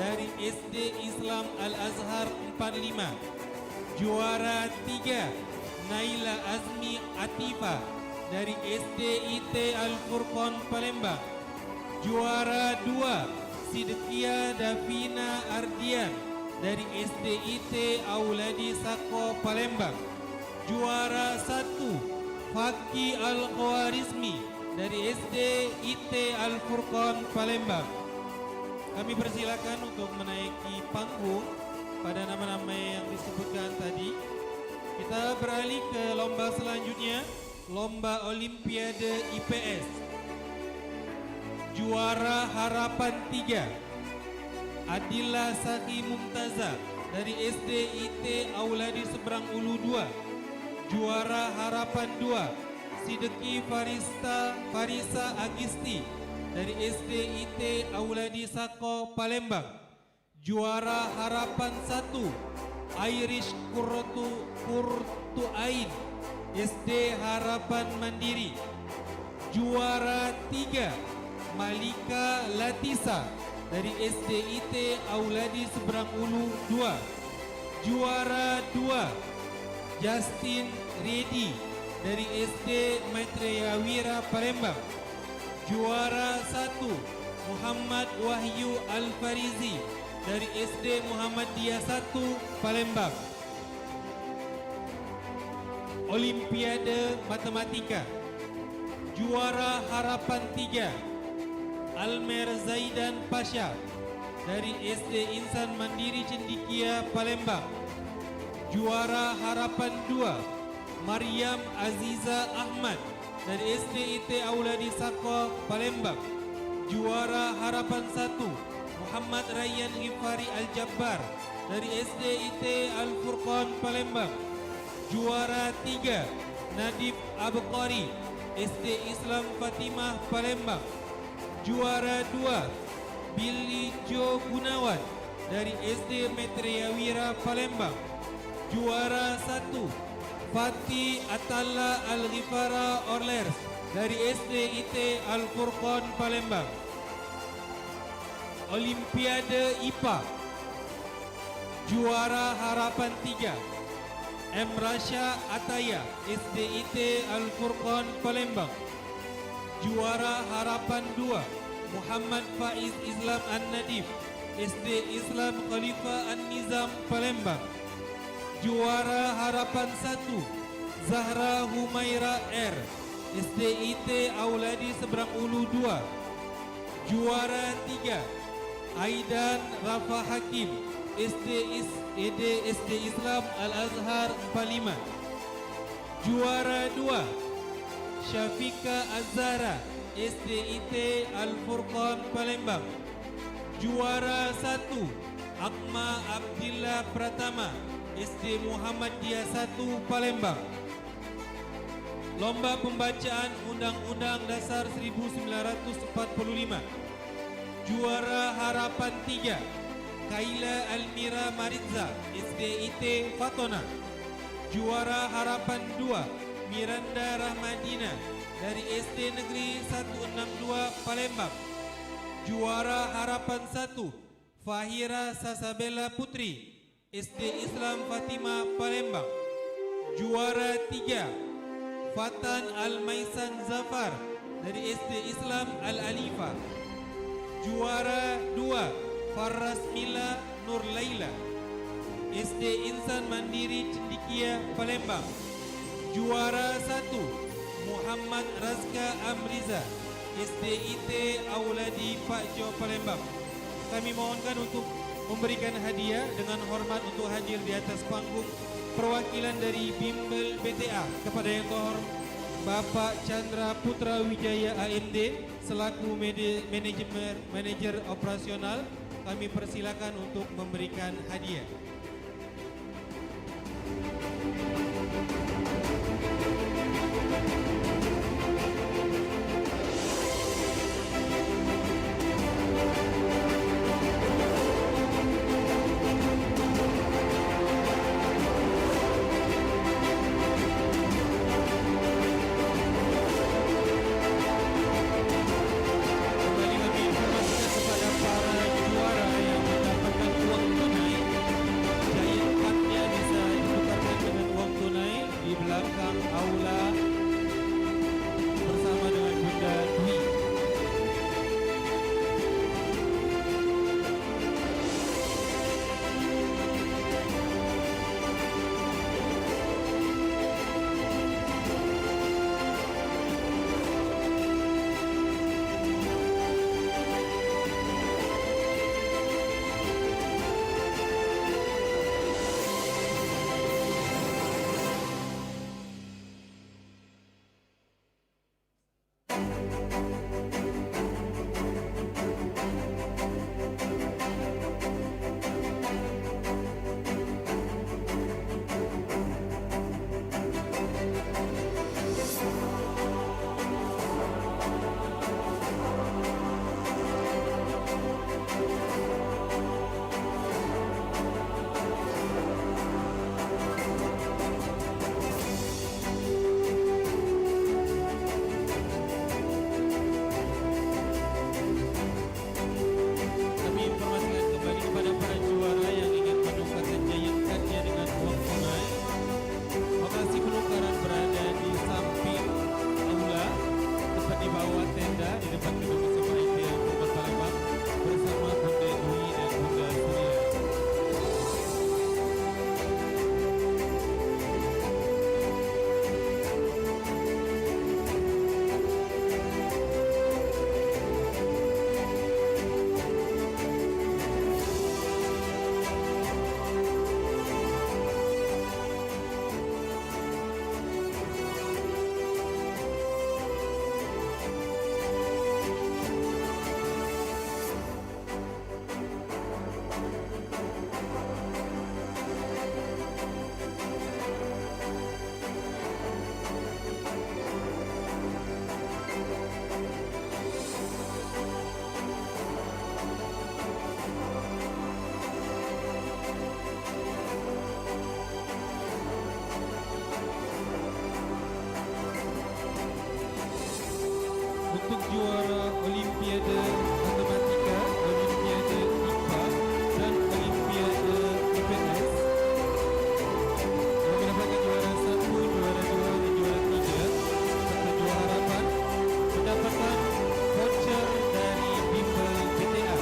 M: dari SD Islam Al-Azhar 45. Juara 3 Naila Azmi Atifa dari SDIT Al-Furqan Palembang. Juara 2 Sidkia Davina Ardian dari SDIT Auladi Sako Palembang. Juara 1 Faki Al-Khawarizmi dari SDIT Al-Furqan Palembang. Kami persilakan untuk menaiki panggung pada nama-nama yang disebutkan tadi. Kita beralih ke lomba selanjutnya, lomba Olimpiade IPS. Juara harapan 3 Adila Saki Mumtaza dari SDIT Auladi Seberang Ulu 2. Juara harapan 2 Sideki Farisa Agisti dari SDIT Auladi Sako Palembang. Juara harapan 1 Irish Kurtuain SD Harapan Mandiri. Juara 3 Malika Latisa dari SDIT Auladi Seberang Ulu 2. Juara 2 Justin Reddy dari SD Maitreyawira Palembang. Juara 1 Muhammad Wahyu Al-Farizi dari SD Muhammadiyah 1 Palembang. Olimpiade Matematika. Juara harapan 3 Almer Zaidan Pasha dari SD Insan Mandiri Cendikia Palembang. Juara harapan 2 Maryam Aziza Ahmad dari SDIT Auladi Sako Palembang. Juara harapan 1 Muhammad Rayyan Ghifari Al-Jabbar dari SDIT Al-Furqan Palembang. Juara 3 Nadib Abqari SD Islam Fatimah Palembang. Juara 2 Billy Jo Gunawan dari SD Maitreyawira Palembang. Juara 1 Fatih Atalla Al-Ghifara Orlers dari SDIT Al-Furqan Palembang. Olimpiade IPA. Juara harapan 3 M. Rasha Ataya SDIT Al-Furqan Palembang. Juara harapan 2 Muhammad Faiz Islam An-Nadif SD Islam Khalifah An-Nizam Palembang. Juara harapan 1 Zahra Humaira R SDIT Auladi Seberang Ulu 2. Juara 3 Aidan Rafa Hakim SD Islam Al-Azhar 45. Juara 2 Syafika Azhara SDIT Al-Furqan Palembang. Juara 1 Akma Abdillah Pratama SD Muhammadiyah 1 Palembang. Lomba pembacaan Undang-Undang Dasar 1945. Juara harapan 3 Kaila Almira Maritza SDIT Fatona. Juara harapan 2 Miranda Rahmadina dari SD Negeri 162 Palembang. Juara harapan 1 Fahira Sasabella Putri SD Islam Fatimah Palembang. Juara 3 Fatan Al-Maisan Zafar dari SD Islam Al-Alifah. Juara 2 Faras Mila Nur Laila SD Insan Mandiri Cendikia Palembang. Juara 1 Muhammad Razka Amriza SDIT Auladi Pak Jo Palembang. Kami mohonkan untuk memberikan hadiah dengan hormat untuk hadir di atas panggung perwakilan dari Bimbel BTA kepada yang terhormat Bapak Chandra Putra Wijaya AMD selaku manajer operasional. Kami persilakan untuk memberikan hadiah. Kembali kami informasikan kepada para juara yang mendapatkan untuk juara Olimpiade Matematika, Olimpiade IPA dan Olimpiade IPS yang mendapatkan juara 1, juara 2 dan juara 3 serta juara harapan mendapatkan voucher dari bimbel PTA.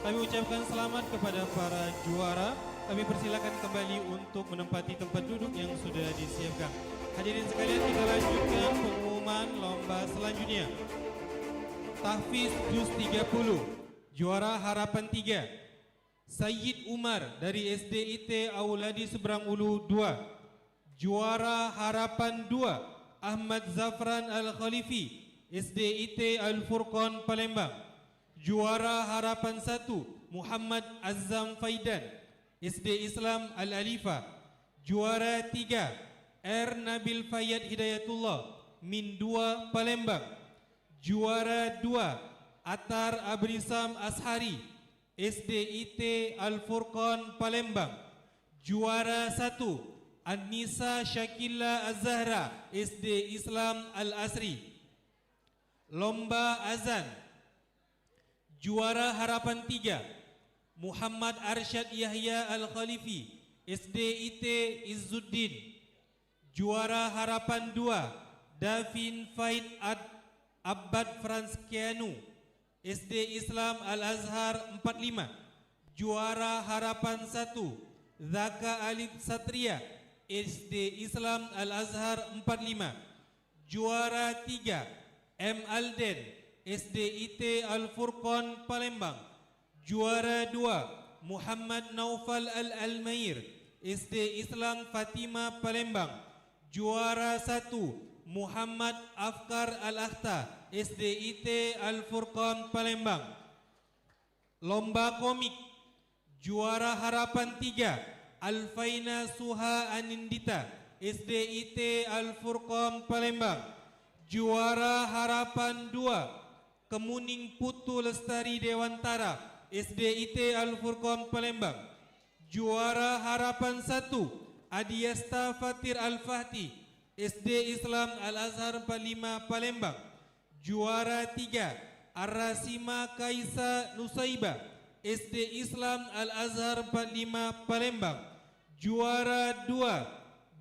M: Kami ucapkan selamat kepada para juara. Kami persilakan kembali untuk menempati tempat duduk yang sudah disiapkan. Hadirin sekalian, kita lanjutkan pengumuman lomba selanjutnya. Tahfiz Juz 30, juara harapan 3. Sayyid Umar dari SDIT Auladi Seberang Ulu 2. Juara harapan 2, Ahmad Zafran Al-Khalifi, SDIT Al-Furqan Palembang. Juara harapan 1, Muhammad Azam Faidan, SD Islam Al-Alifah. Juara 3, R. Nabil Fayyad Hidayatullah, Min 2 Palembang. Juara 2, Atar Abrisam Ashari, SDIT Al-Furqan Palembang. Juara 1, An-Nisa Syakila Az-Zahra, SD Islam Al-Asri. Lomba Azan. Juara harapan 3, Muhammad Arsyad Yahya Al-Khalifi, SDIT Izzuddin. Juara harapan 2, Davin Faid Abbad Franskianu, SD Islam Al-Azhar 45. Juara harapan 1, Zaka Alif Satria, SD Islam Al-Azhar 45. Juara 3, M. Alden, SDIT Al-Furqan Palembang. Juara 2, Muhammad Naufal Al-Almair, SD Islam Fatima Palembang. Juara 1, Muhammad Afkar Al-Akhta, SDIT Al-Furqan Palembang. Lomba komik. Juara harapan 3, Alfaina Suha Anindita, SDIT Al-Furqan Palembang. Juara harapan 2, Kemuning Putu Lestari Dewantara, SDIT Al-Furqan Palembang. Juara harapan 1, Adiasta Fatir Al-Fahti, SD Islam Al-Azhar 45 Palembang. Juara 3, Arasima Kaisa Nusaiba, SD Islam Al-Azhar 45 Palembang. Juara 2,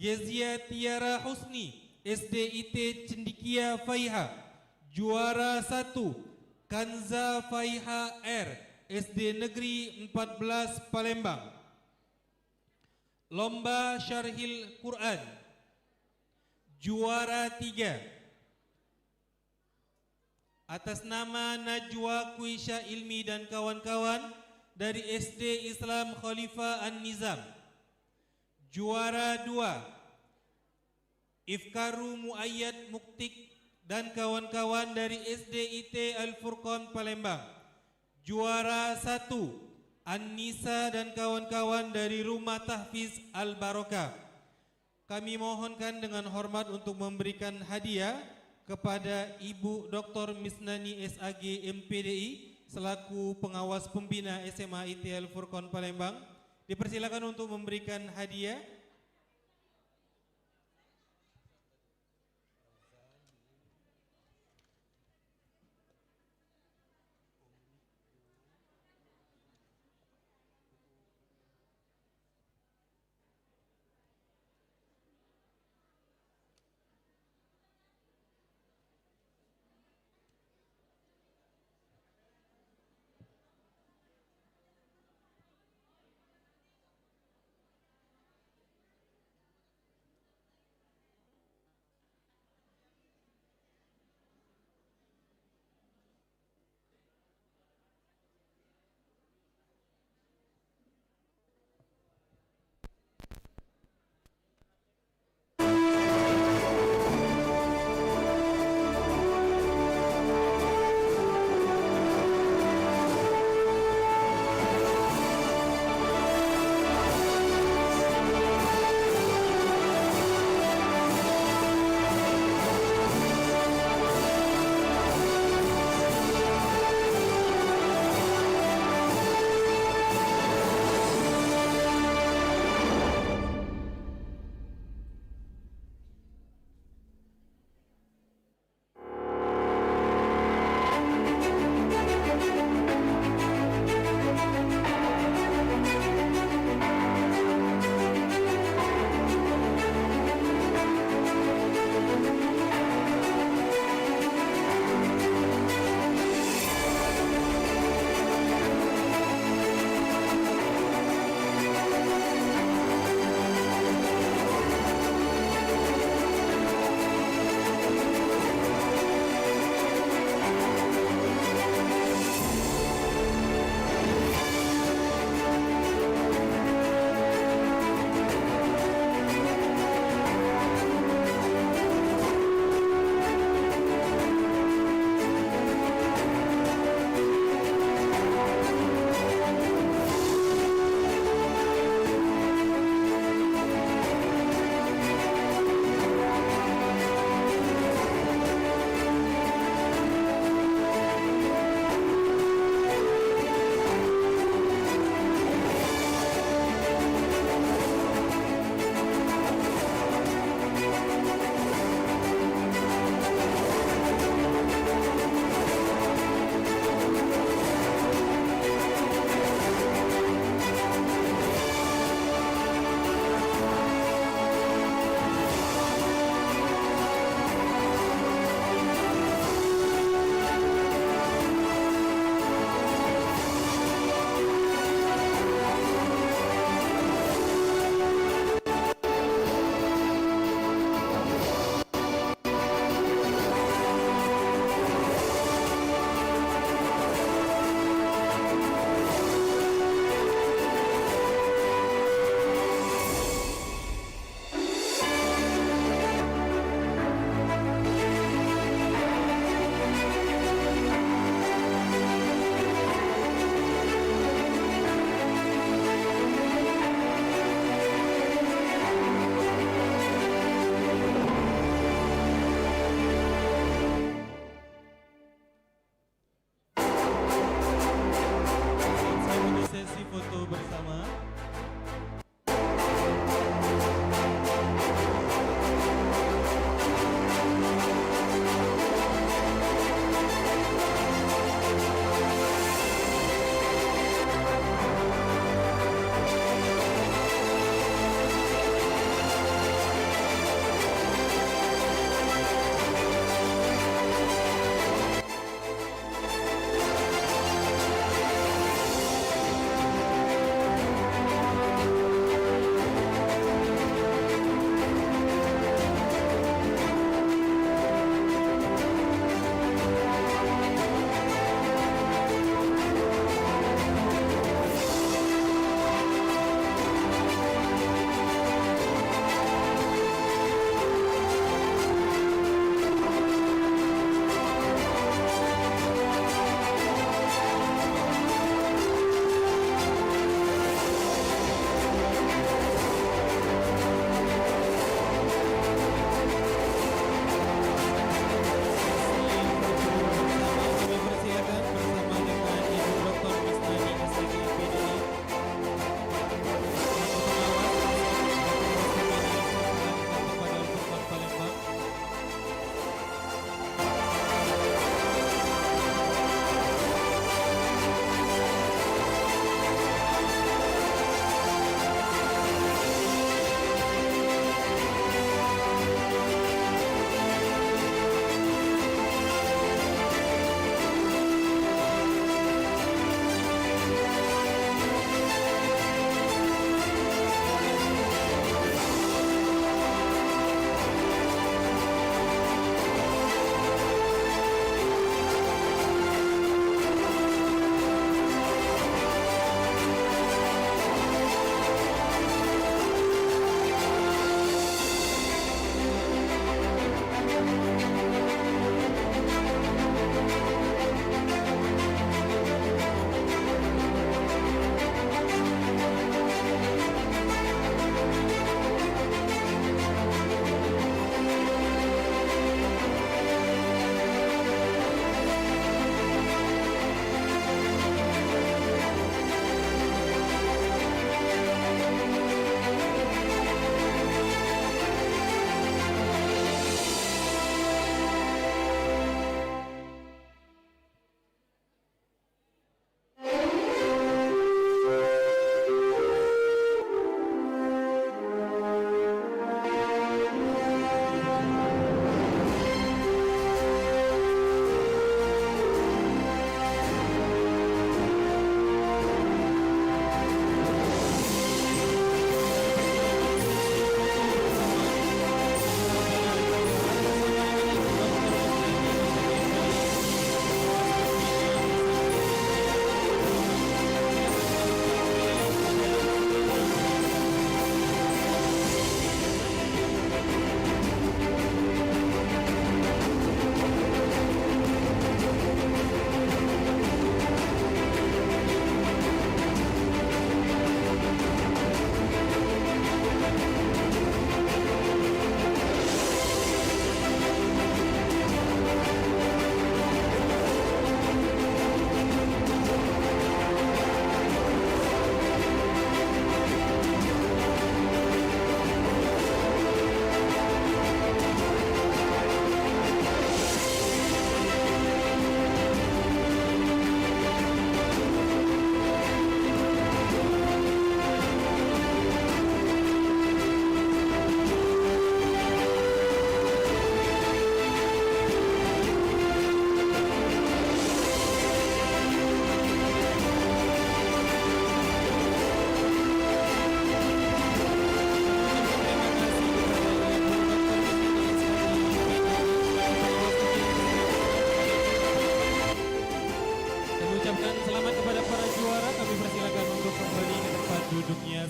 M: Gezia Tiara Husni, SDIT Cendikia Faiha. Juara 1, Kanza Faiha R, SD Negeri 14 Palembang. Lomba Syarhil Quran. Juara 3, atas nama Najwa Kuisha Ilmi dan kawan-kawan dari SD Islam Khalifah An-Nizam. Juara 2, Ifkaru Muayyad Muktik dan kawan-kawan dari SDIT Al-Furqan Palembang. Juara 1, An-Nisa dan kawan-kawan dari Rumah Tahfiz Al-Barokah. Kami mohonkan dengan hormat untuk memberikan hadiah kepada Ibu Dr. Misnani SAG MPDI selaku pengawas pembina SMA IT Al-Furqan Palembang. Dipersilakan untuk memberikan hadiah.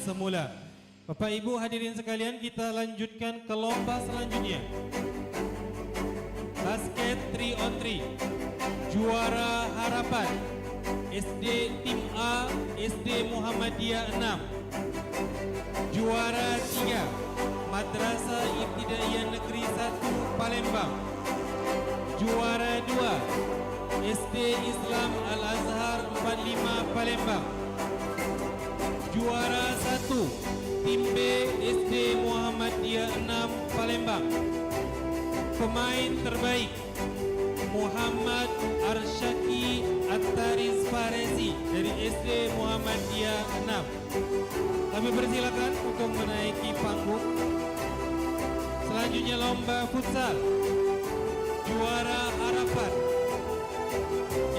M: semula. Bapak Ibu hadirin sekalian, kita lanjutkan ke lomba selanjutnya. Basket 3 on 3. Juara harapan SD Tim A SD Muhammadiyah 6. Juara 3 Madrasah Ibtidaiyah Negeri 1 Palembang. Juara 2 SD Islam Al-Azhar 45 Palembang. Juara 1 Tim B SD Muhammadiyah 6 Palembang. Pemain terbaik Muhammad Arsyaki At-Tariz Farezi dari SD Muhammadiyah 6. Kami persilakan untuk menaiki panggung. Selanjutnya lomba futsal. Juara harapan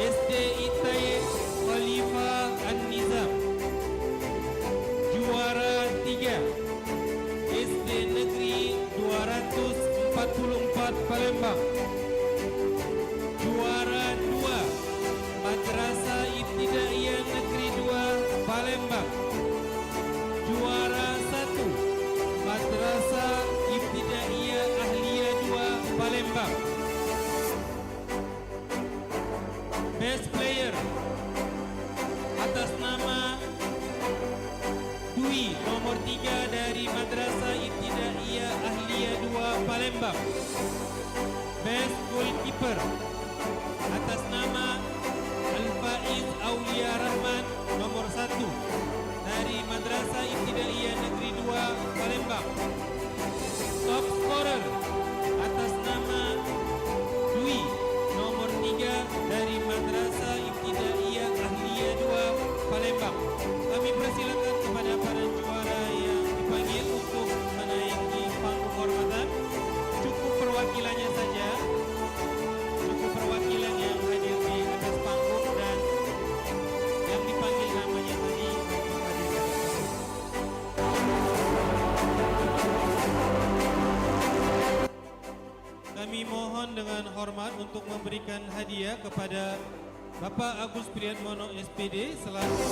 M: SD Itaye Khalifah An-Nizam. Juara 3 SD Negeri 244 Palembang. Juara 2 Madrasah Ibtidaiyah Negeri 2 Palembang. Juara 1 Madrasah Ibtidaiyah Ahliyah 2 Palembang. Best player atas nama Dwi nomor 3 dari Madrasah Ibtidaiyah Ahliyah 2 Palembang. Best goalkeeper atas nama Al-Faiz Aulia Rahman nomor 1 dari Madrasah Ibtidaiyah Negeri 2 Palembang. Top scorer atas nama Dwi nomor 3 dari Madrasah Ibtidaiyah Ahliyah 2 Palembang. Kami persilakan kepada para juara yang dipanggil untuk menaiki panggung kehormatan. Cukup perwakilannya saja. Cukup perwakilan yang hadir di atas panggung dan yang dipanggil namanya tadi untuk hadir. Kami mohon dengan hormat untuk memberikan hadiah kepada Bapak Agus Priatmono SPD selaku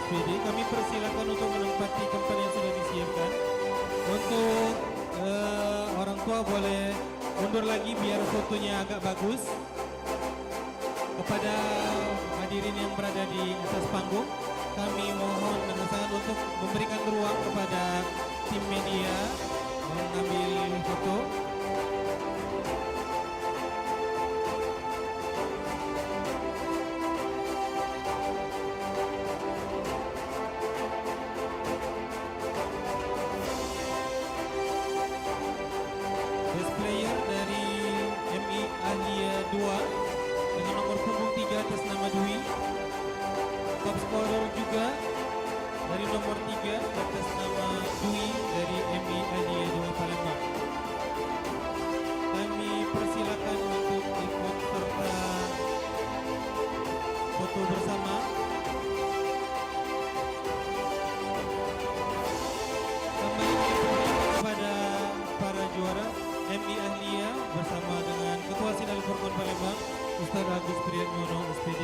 M: SPD. Kami persilakan untuk menempati tempat yang sudah disiapkan. Untuk orang tua boleh mundur lagi biar fotonya agak bagus. Kepada hadirin yang berada di atas panggung, kami mohon dengan sangat untuk memberikan ruang kepada tim media mengambil foto. Best player dari MI Ahlia 2 dengan nomor punggung 3 atas nama Dwi. Top scorer juga dari nomor 3 atas nama Dwi dari MI Ahlia 2 Palembang. Kami persilakan untuk ikut serta foto bersama. Kepada para juara MI Ahlia bersama dengan Ketua Sidang Al-Furqan Palembang Ustaz Agus Priatmono SPD.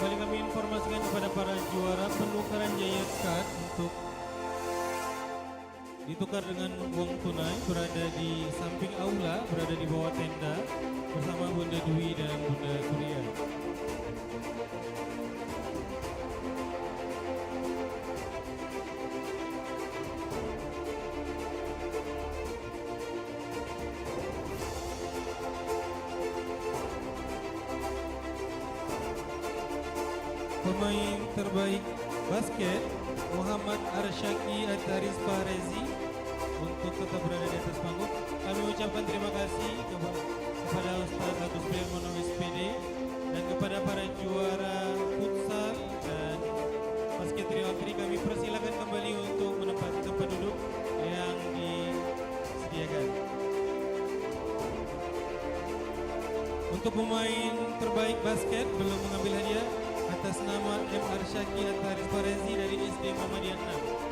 M: Kembali kami informasikan kepada para juara penukaran Giant Card untuk ditukar dengan uang tunai berada di samping aula, berada di bawah tenda bersama Bunda Dwi dan Bunda Kuria. Pemain terbaik basket Muhammad Arsyaki Ataris Parezi untuk tetap berada di atas panggung. Kami ucapkan terima kasih kepada Ustaz Agus Priatmono SPD dan kepada para juara futsal dan basket trio tri. Kami persilakan kembali untuk menempati tempat duduk yang disediakan. Untuk pemain terbaik basket belum mengambil hadiah atas nama M. Arsyaki Ataris Parezi dari SD Muhammadiyah 6.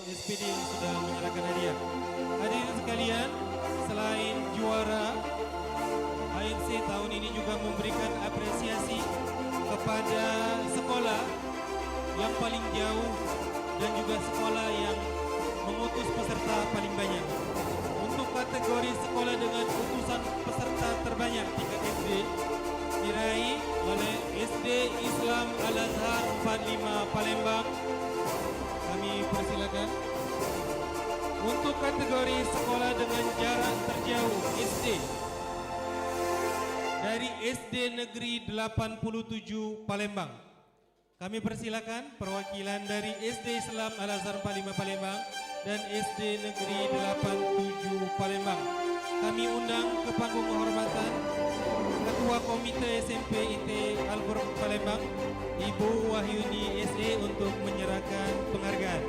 M: SPD yang sudah menyerahkan hadiah. Hadirin sekalian, selain juara, ANC tahun ini juga memberikan apresiasi kepada sekolah yang paling jauh dan juga sekolah yang mengutus peserta paling banyak. Untuk kategori sekolah dengan utusan peserta terbanyak tingkat SD diraih oleh SD Islam Al-Azhar 45 Palembang. Kami persilakan. Untuk kategori sekolah dengan jarak terjauh SD dari SD Negeri 87 Palembang. Kami persilakan perwakilan dari SD Islam Al-Azhar 45 Palembang dan SD Negeri 87 Palembang. Kami undang ke panggung kehormatan Ketua Komite SMP IT Al-Furqan Palembang, Ibu Wahyuni SE untuk menyerahkan penghargaan.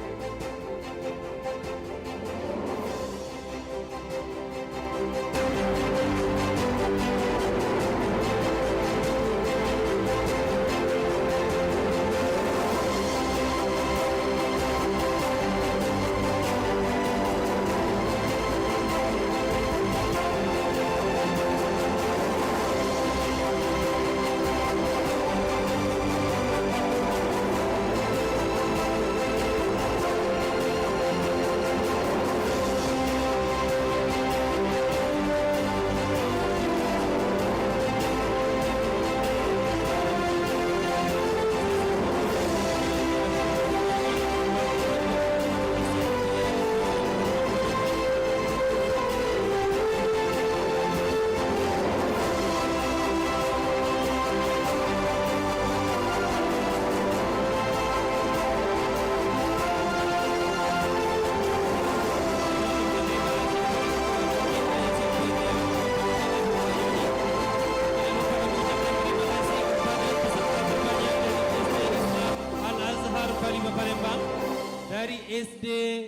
M: SD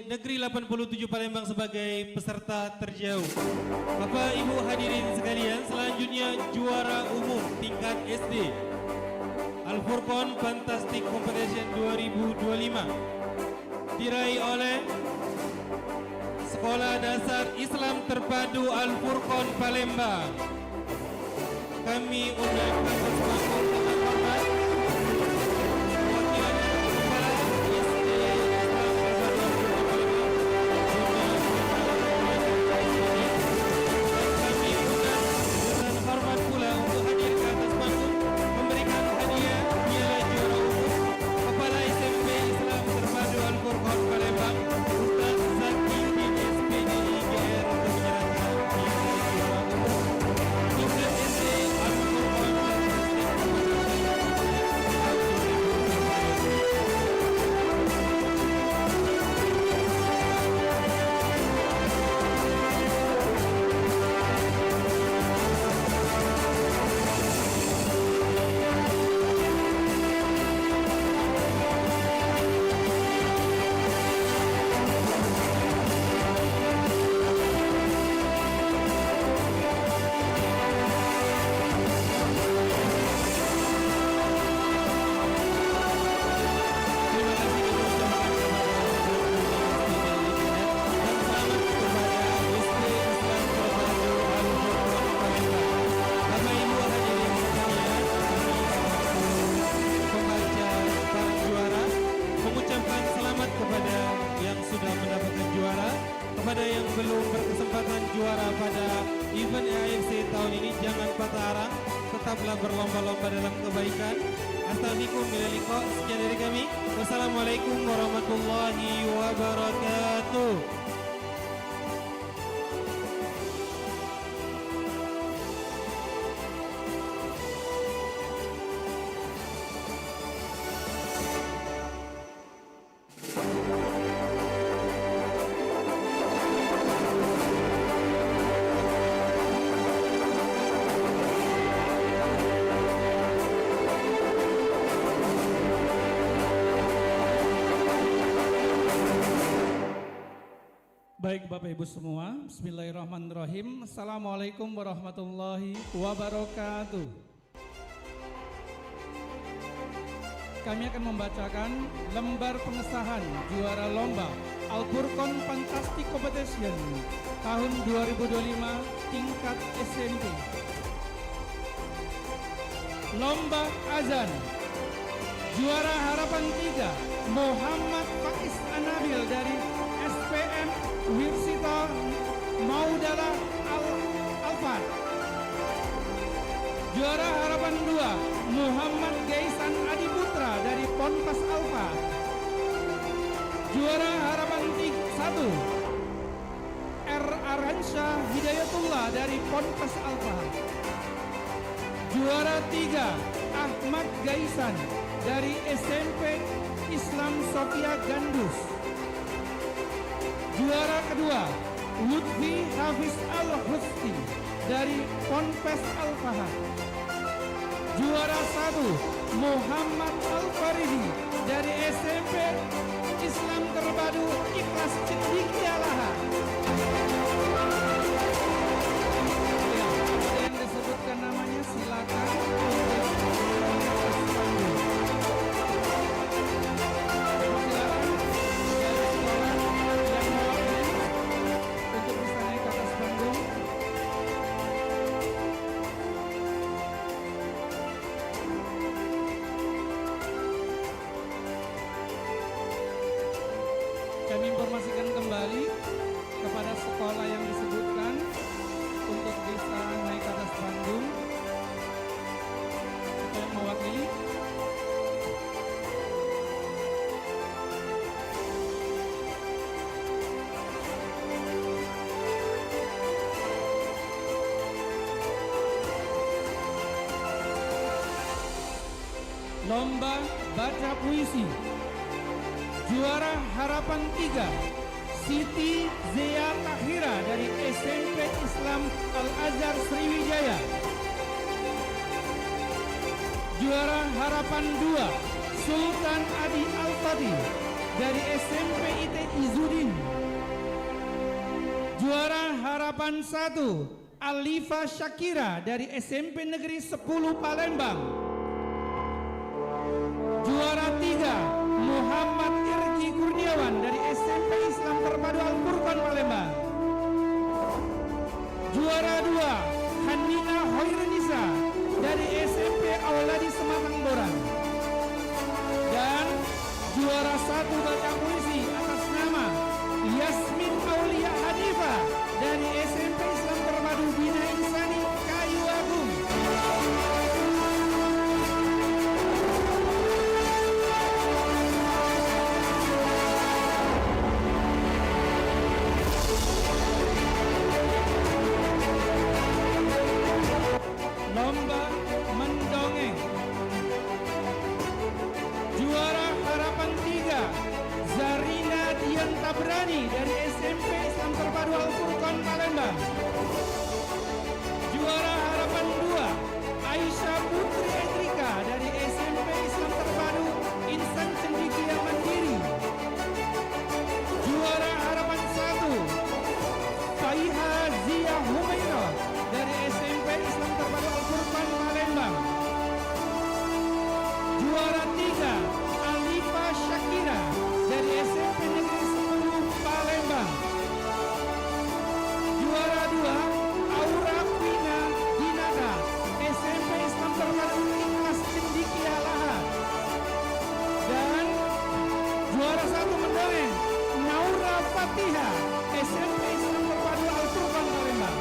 M: Negeri 87 Palembang sebagai peserta terjauh. Bapak Ibu hadirin sekalian, selanjutnya juara umum tingkat SD Al-Furqan Fantastic Competition 2025 diraih oleh Sekolah Dasar Islam Terpadu Al-Furqan Palembang. Kami undang atas panggung dengan hormat perwakilan Kepala SD Islam Terpadu Al-Furqan Palembang, dan kami undang dengan hormat pula untuk hadir ke atas panggung memberikan hadiah piala juara umum Kepala SMP Islam Terpadu Al-Furqan Palembang, Ustaz Zaki bin SPD IGR, untuk menyerahkan piala juara umum tingkat SD Al-Furqan kepada yang belum berkesempatan juara pada event AFC tahun ini, jangan patah arang, tetaplah berlomba-lomba dalam kebaikan. Astagfirullahaladzim, bila liqa. Sekian dari kami. Wassalamualaikum warahmatullahi wabarakatuh.
N: Baik Bapak Ibu semua, bismillahirrahmanirrahim. Assalamualaikum warahmatullahi wabarakatuh. Kami akan membacakan lembar pengesahan juara lomba Al-Furqan Fantastic Competition tahun 2025 tingkat SMP. Lomba azan, juara harapan 3 Muhammad Faiz Anabil dari SPM Wirsita Maudala Alfat. Juara harapan 2 Muhammad Gaisan Adiputra dari Ponpes Alfa. Juara harapan 1 R. Arhansyah Hidayatullah dari Ponpes Alfa. Juara 3 Ahmad Gaisan dari SMP Islam Sofia Gandus. Juara kedua Lutfi Hafiz Al-Husti dari Ponpes Al-Fahad. Juara 1 Muhammad Al-Faridi dari SMP Islam Terpadu Ikhlas Cendekialaha. Ya, ada yang disebutkan namanya, silakan. Kami informasikan kembali kepada sekolah yang disebutkan untuk bisa naik ke atas panggung. Siapa yang mewakili? Lomba baca puisi, juara harapan 3 Siti Zia Tahira dari SMP Islam Al-Azhar Sriwijaya. Juara harapan 2 Sultan Adi Al-Fatih dari SMP IT Izudin. Juara harapan 1 Alifa Syakira dari SMP Negeri 10 Palembang. Juara 3 Muhammad Irgi Kurniawan dari SMP Islam Terpadu Al-Furqan Palembang. Juara 2 Hanina Hoirunisa dari SMP Auladi Sematang Borang. Dan juara 1 baca puisi atas nama Yasmin Aulia Hanifa dari SMP Islam Terpadu Bina Insani Kayu Agung. Lomba mendongeng. Juara harapan 3 Zarina Dian Tabrani dari SMP Islam Terpadu Al-Furqan Palembang. Juara harapan 2 Aisyah Putri Edrika dari SMP Islam Terpadu Insan Cendekia Mandiri. Juara harapan 1 Faiha Zia Humaira dari SMP Islam Terpadu Al-Furqan Palembang. Juara 3 Alifa Syakira dari SMP Negeri 10 Palembang. Juara 2 Aura Pina Dinata SMP Islam Terpadu Ikhlas Cendikia Lahat. Dan juara 1 mendongeng Naura Fatiha SMP Islam Terpadu Al-Furqan Palembang.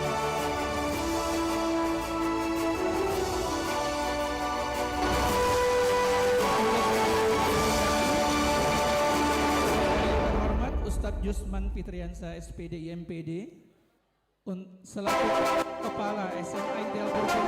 N: Terhormat Ustadz Jusman Fitriansa SPD IMPD selaku Kepala SMA ITI Al-Furqan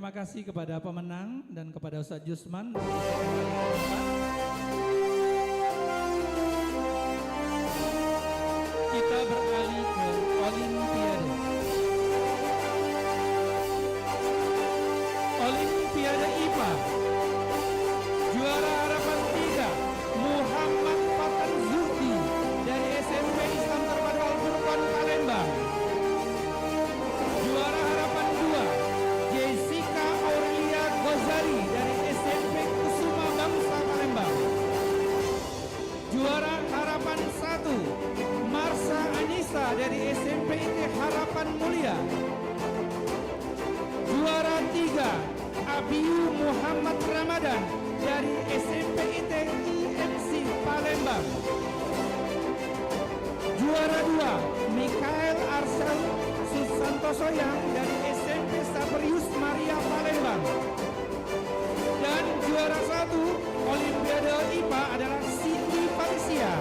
N: terima kasih kepada pemenang dan kepada Ustadz Jusman. Kita beralih ke Olimpiade. Olimpiade IPA. Juara harapan 3 Muhammad Fatan Zuhdi dari SMP Islam Terpadu Al-Furqan Palembang. Juara harapan 2 Jessica Aurelia Gozali dari SMP Kusuma Bangsa Palembang. Juara harapan 1 Marsha Anissa dari SMP IT Harapan Mulia. Juara 3 Abiyu Muhammad Ramadan dari SMP IT IMC Palembang. Juara 2 Mikael Arsel Susantoso yang dari SMP Sabrius Maria Palembang. Dan juara 1 Olimpiade IPA adalah Siti Felicia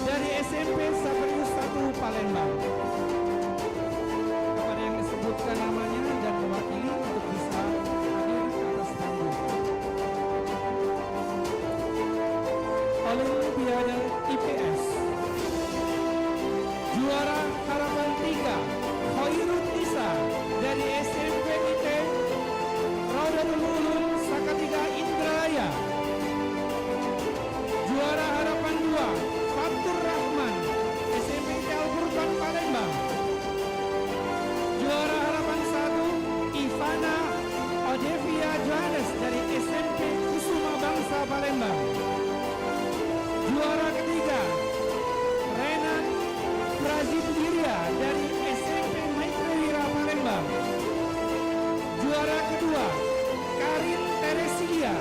N: dari SMP Sabrius 1 Palembang. Kepada yang disebutkan namanya dan mewakili untuk bisa hadir ke atas panggung. Olimpiade IPS. Juara harapan 3 Khairun Nisa dari SMP IT Raudatul Ulum Sakatiga Indralaya. Juara harapan 2 Fatur Rahman SMP IT Al-Furqan Palembang. Juara harapan 1 Ivana Odevia Johannes dari SMP Kusuma Bangsa Palembang. Juara ketiga Renan Prazidiria dari SMP Maitrewira Palembang. Juara kedua Karin Teresia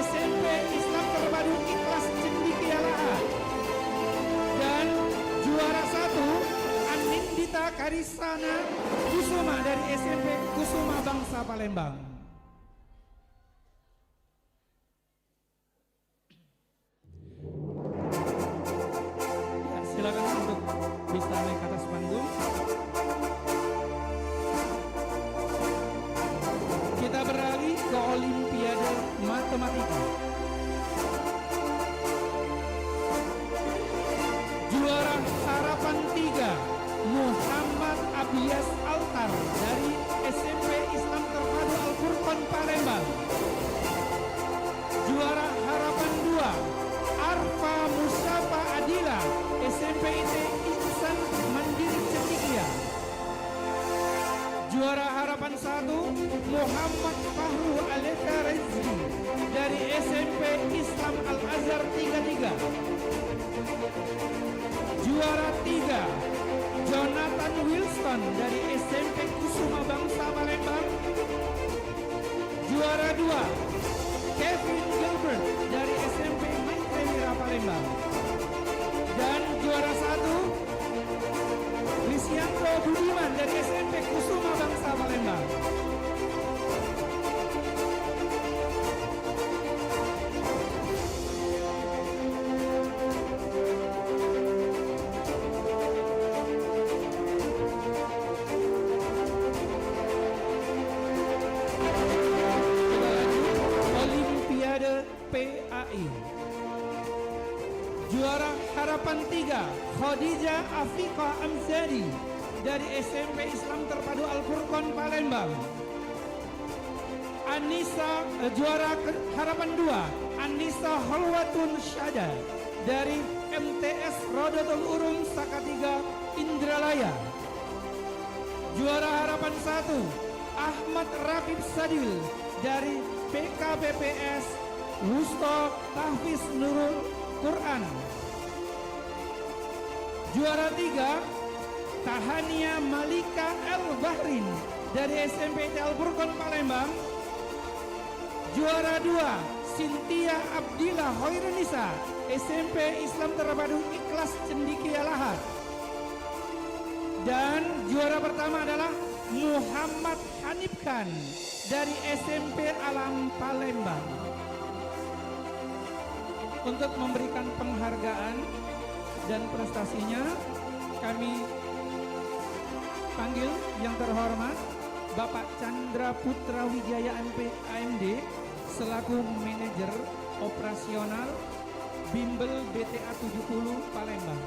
N: SMP Islam Terpadu Ikhlas Cendikialaha. Dan juara 1 Anindita Karisana Kusuma dari SMP Kusuma Bangsa Palembang. Ya, silakan untuk bisa naik ke atas panggung. Kita beralih ke Olimpiade Matematika. Juara harapan 3 Muhammad Abias Altar dari SMP Islam Terpadu Al-Furqan Palembang. Juara harapan 2 Arfa Musyafa Adila SMP IT Insan Mandiri Cendikia. Juara harapan 1 Muhammad Fahru Aleka Rezki dari SMP Islam Al-Azhar 33. Juara 3 Jonathan Wilson dari SMP Kusuma Bangsa Palembang. Juara 2 Kevin Gilbert dari SMP Maitrewira Palembang. Dan juara 1 Risyanto Budiman dari SMP Kusuma Bangsa Palembang. Olimpiade PAI. Juara harapan 3 Khadijah Afika Amzadi dari SMP Islam Terpadu Al-Furqan Palembang. Juara harapan 2 Anissa Holwatun Syada dari MTS Rodatul Urum Sakatiga Indralaya. Juara harapan 1 Ahmad Rakib Sadil dari PKPPS Wusto Tahfiz Nurul Quran. Juara 3 Tahania Malika El Bahrin dari SMP Al-Furqan Palembang. Juara 2 Cynthia Abdillah Hoirunisa SMP Islam Terpadu Ikhlas Cendikialaha. Dan juara pertama adalah Muhammad Hanif Khan dari SMP Alam Palembang. Untuk memberikan penghargaan dan prestasinya, kami panggil yang terhormat Bapak Chandra Putra Wijaya AMD selaku manajer operasional Bimbel BTA 70 Palembang.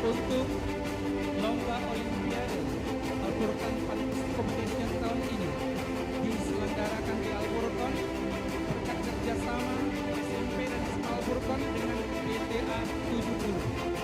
N: Untuk lomba Olimpiade Al-Furqan Fantasy Competition tahun ini diselenggarakan di Al-Furqan berkat kerjasama SMP dan SMA Al-Furqan dengan BTA 70.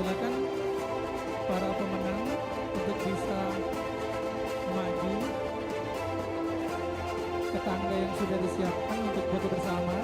N: silakan para pemenang untuk bisa maju ke tangga yang sudah disiapkan untuk foto bersama.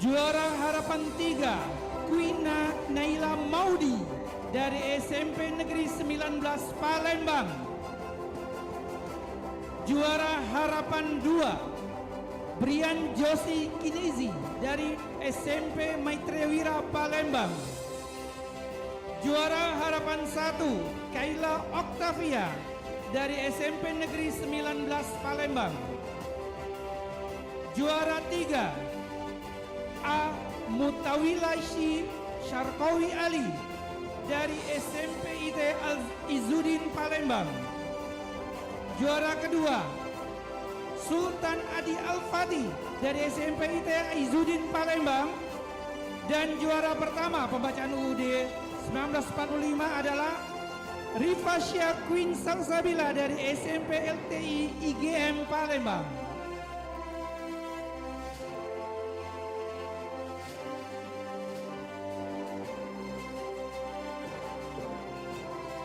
N: Juara harapan 3, Quina Naila Maudi dari SMP Negeri 19 Palembang. Juara harapan 2, Brian Josi Kinezi dari SMP Maitrewira Palembang. Juara harapan 1, Kaila Octavia dari SMP Negeri 19 Palembang. Juara 3, A. Mutawilaishi Syarqawi Ali dari SMP IT Al-Izzuddin Palembang. Juara kedua, Sultan Adi Al-Fatih dari SMP IT Izzuddin Palembang. Dan juara pertama pembacaan UUD 1945 adalah Rifasya Queen Salsabila dari SMP LTI IGM Palembang.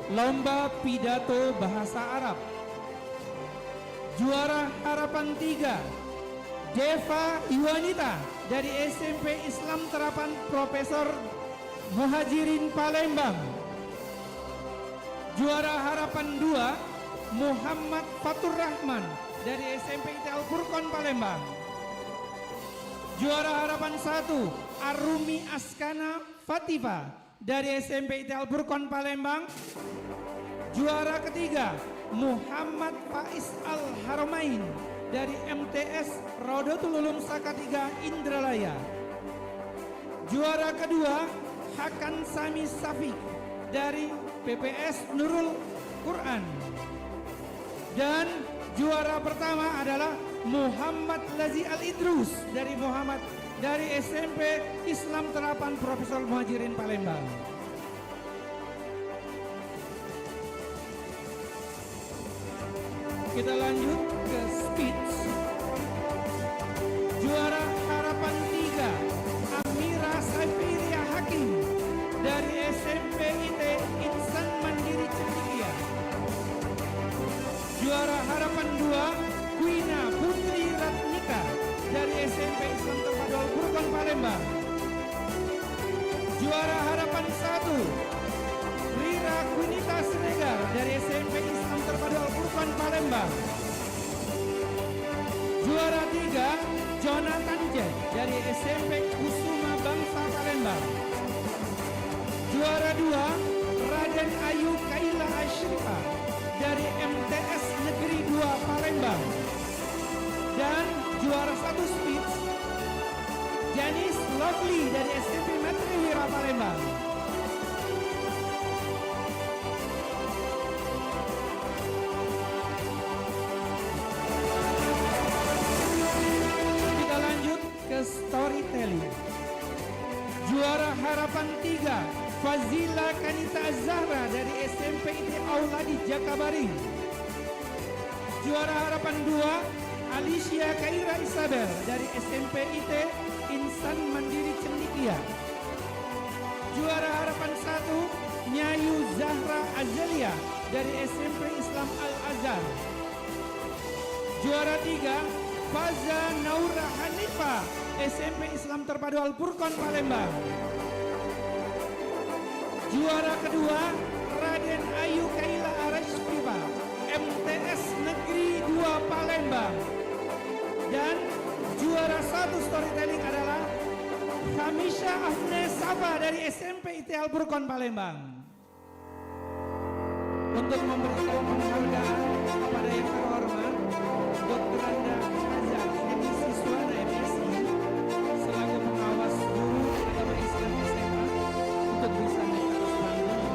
N: Lomba Pidato Bahasa Arab. Juara harapan 3, Deva Yuanita dari SMP Islam Terapan Profesor Muhajirin Palembang. Juara harapan 2, Muhammad Fatur Rahman dari SMP IT Al-Furqon Palembang. Juara harapan 1, Arumi Askana Fatifa dari SMP IT Al-Furqon Palembang. Juara ketiga, Muhammad Faiz Al-Haramain dari MTS Raudatul Ulum Salatiga Indralaya. Juara kedua, Hakan Sami Safiq dari PPS Nurul Quran. Dan juara pertama adalah Muhammad Lazi Al-Idrus dari SMP Islam Terapan Profesor Muhajirin Palembang. Kita lanjut ke speech. Juara harapan 3, Amira Saifiria Hakim dari SMP IT Insan Mandiri Canikia. Juara harapan 2, Quina Putri Ratnika dari SMP Islam Terpadu Al-Furqon Palembang. Juara harapan 1, Rira Kunita Siregar dari SMP Islam Terpadu Al-Furqon Palembang. Juara 3, Jonathan J dari SMP Kusuma Bangsa Palembang. Juara 2, Raden Ayu Kaila Ashrika dari MTS Negeri 2 Palembang. Dan juara 1 speech, Janis Lovely dari SMP Maitrewira Palembang. Nuryanita Zahra dari SMP IT Auladi Jakabaring. Juara harapan 2 Alicia Kaira Isabel dari SMP IT Insan Mandiri Cendikia. Juara harapan 1 Nyayu Zahra Azalia dari SMP Islam Al-Azhar. Juara 3 Faza Naura Hanifa SMP Islam Terpadu Al-Furqon Palembang. Juara kedua Raden Ayu Kaila Arashpipa MTS Negeri 2 Palembang. Dan juara 1 storytelling adalah Khamisha Afne Safa dari SMP IT Al-Furqon Palembang. Untuk memberikan penghargaan kepada yang terhormat Dr. Anda Azhar Heni Siswana MSI selaku pengawas guru agama Islam SMA untuk bisa naik ke atas panggung.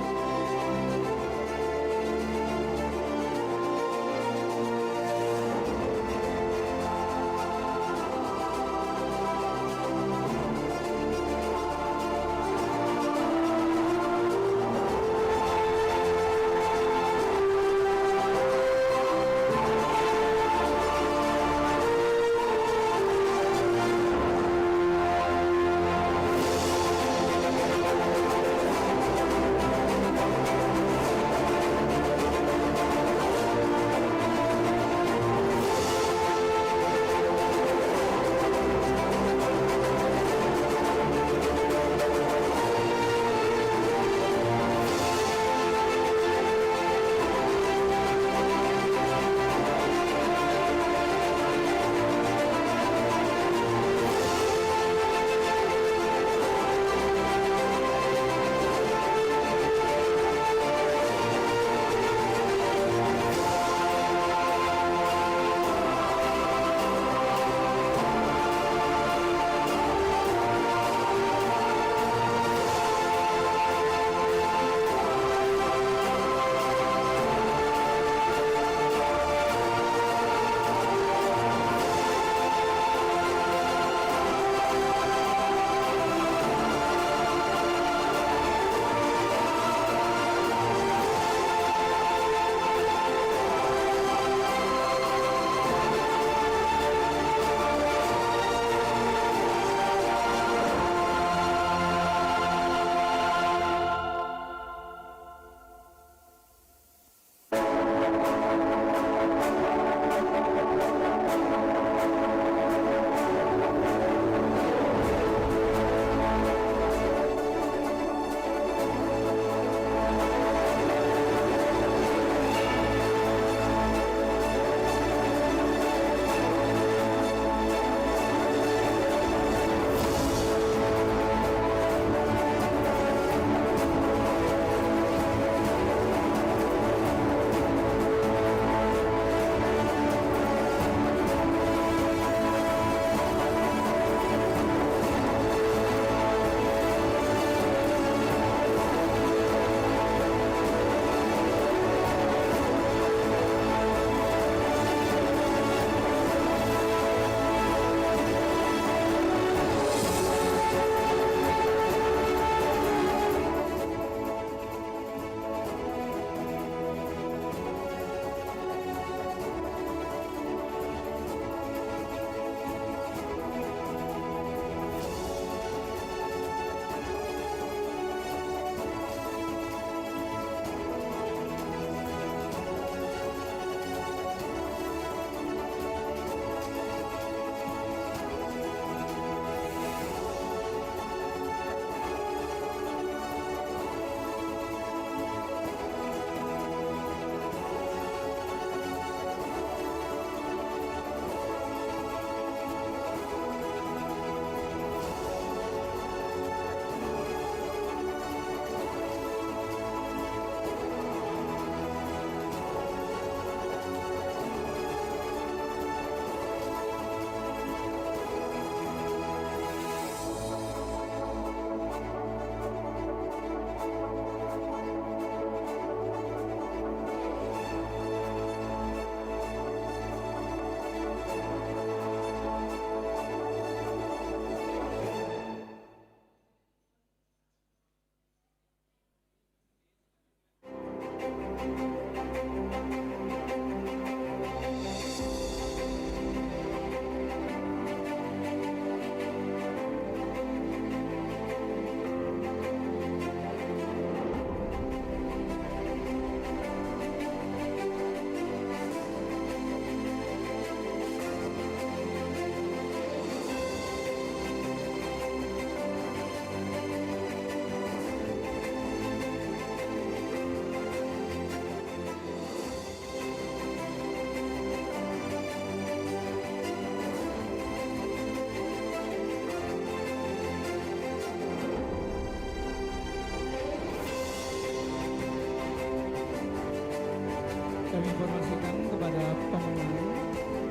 N: Kami informasikan kepada pemenang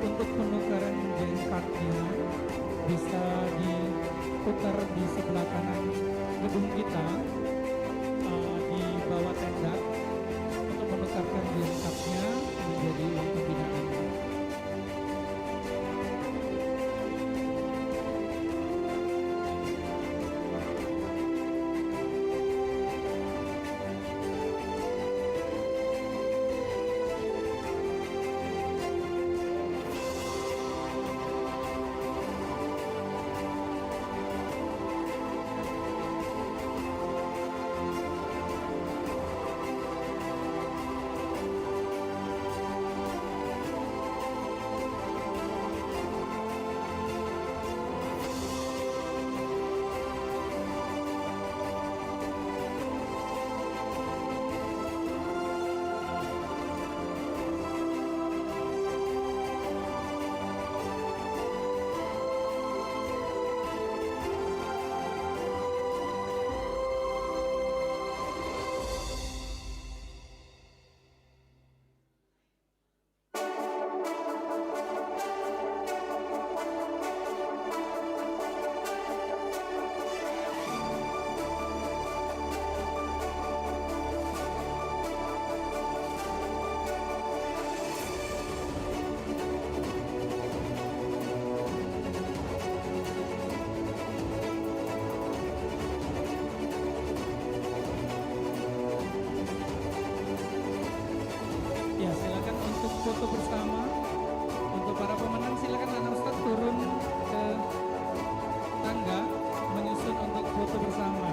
N: untuk penukaran jengkatnya bisa ditukar di sebelah kanan gedung kita di bawah tenda untuk menukarkan jengkatnya menjadi uang pembinaan. Ya, silakan untuk foto bersama. Untuk para pemenang silakan anak Ustaz turun ke tangga menyusun untuk foto bersama.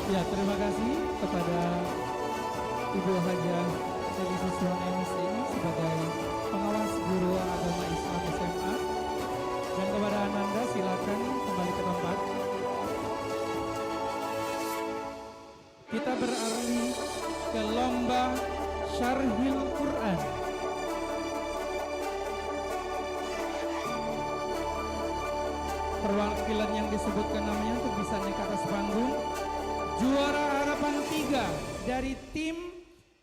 N: Ya, terima kasih kepada Ibu Hajah Heli Siswana MSI sebagai pengawas guru agama Islam SMA, dan kepada Ananda silakan kembali ke tempat. Kita beralih ke lomba Syarhil Quran. Perwakilan yang disebutkan namanya untuk bisa naik ke atas panggung. Juara harapan 3 dari tim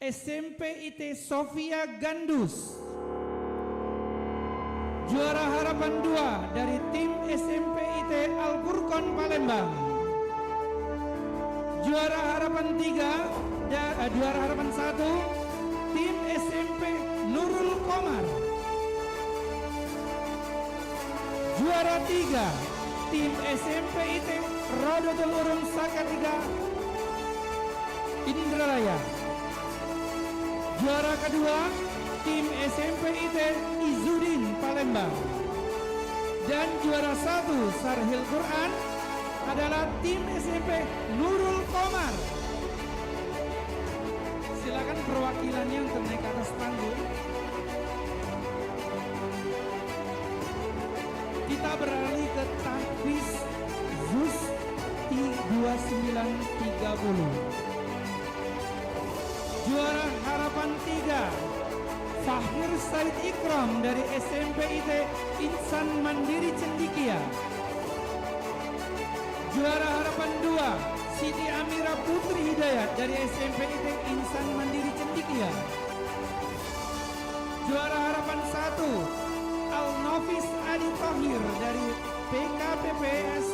N: SMP IT Sofia Gandus. Juara harapan 2 dari tim SMP IT Al-Furqon Palembang. Juara harapan 3, juara harapan 1 tim SMP Nurul Komar. Juara 3 tim SMP IT Rodotul Urum Salatiga Indralaya. Juara kedua tim SMP IT Izudin Palembang. Dan juara 1 Syarhil Quran adalah tim SMP Nurul Komar. Silakan perwakilannya untuk naik ke atas panggung. Kita beralih ke tahfiz Juz 2930. Juara harapan 3 Fahir Said Ikram dari SMP IT Insan Mandiri Cendikia. Juara harapan 2 Siti Amira Putri Hidayat dari SMP IT Insan Mandiri Cendikia. Juara harapan 1 Al Nofis Adi Tahir dari PKPPS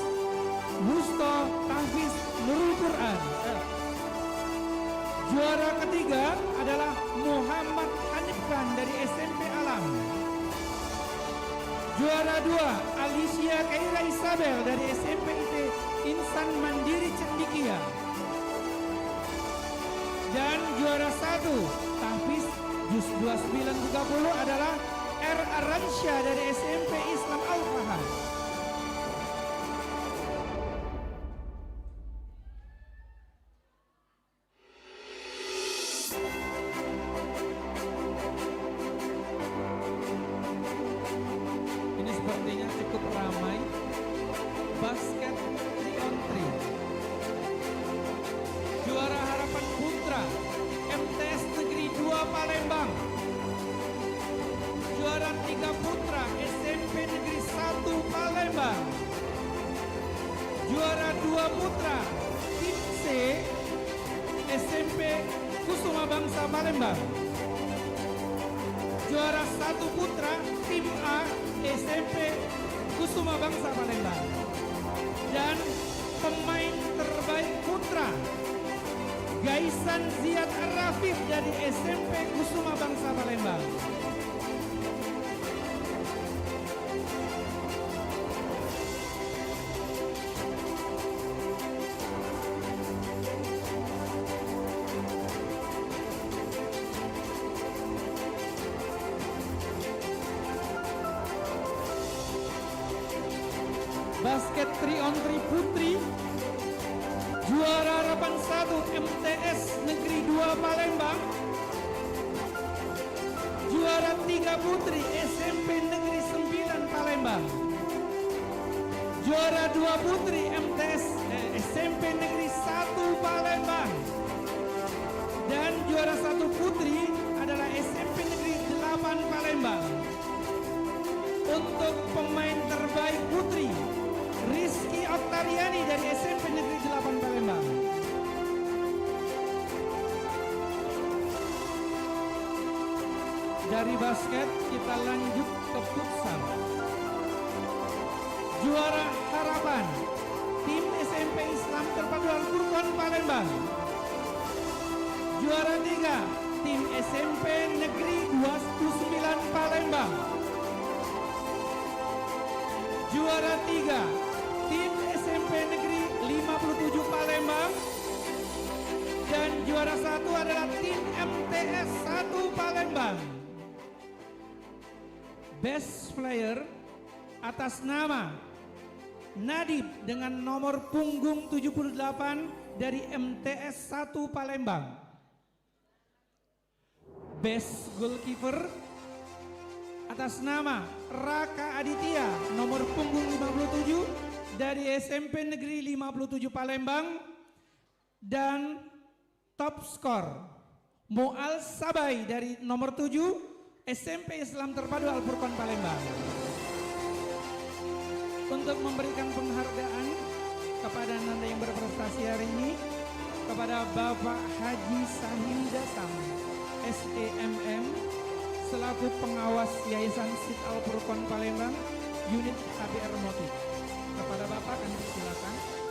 N: Wusto Tahfiz Nurul Quran. Juara ketiga adalah Muhammad Hanif Khan dari SMP Alam. Juara 2 Alicia Kaira Isabel dari SMP IT Insan Mandiri Cendikia. Juara 1 Tahfiz Juz 2930 adalah R. Aransyah dari SMP Islam Al-Fahad. Ini sepertinya cukup ramai. Basket 3-on-3. Juara Harapan Putra MTS Negeri 2 Palembang. Juara 3 Putra SMP Negeri 1 Palembang. Juara 2 Putra Tim C SMP Kusuma Bangsa Palembang. Juara 1 Putra Tim A SMP Kusuma Bangsa Palembang. Dan pemain terbaik putra Gaisan Ziad Arafif dari SMP Kusuma Bangsa Palembang. Basket 3-on-3 Putri, juara Harapan 1 MTS Negeri 2 Palembang. Juara 3 Putri SMP Negeri 9 Palembang. Juara 2 Putri MTS SMP Negeri 1 Palembang. Dan juara 1 Putri adalah SMP Negeri 8 Palembang. Untuk pemain terbaik Putri Rizky Oktariani dari SMP Negeri 8 Palembang. Dari basket kita lanjut ke futsal. Juara Harapan tim SMP Islam Terpadu Al-Furqan Palembang. Juara 3 tim SMP Negeri 29 Palembang. Juara 3 tim SMP Negeri 57 Palembang. Dan juara 1 adalah tim MTS 1 Palembang. Best player atas nama Nadib dengan nomor punggung 78 dari MTS 1 Palembang. Best goalkeeper atas nama Raka Aditya nomor punggung 57 dari SMP Negeri 57 Palembang. Dan top skor Mual Sabai dari nomor 7 SMP Islam Terpadu Al-Furqan Palembang. Untuk memberikan penghargaan kepada Anda yang berprestasi hari ini, kepada Bapak Haji Sahim Dasam SEMM selaku pengawas Yayasan Sid Al-Furqan Palembang unit HBR Motif. Kepada Bapak kami persilakan.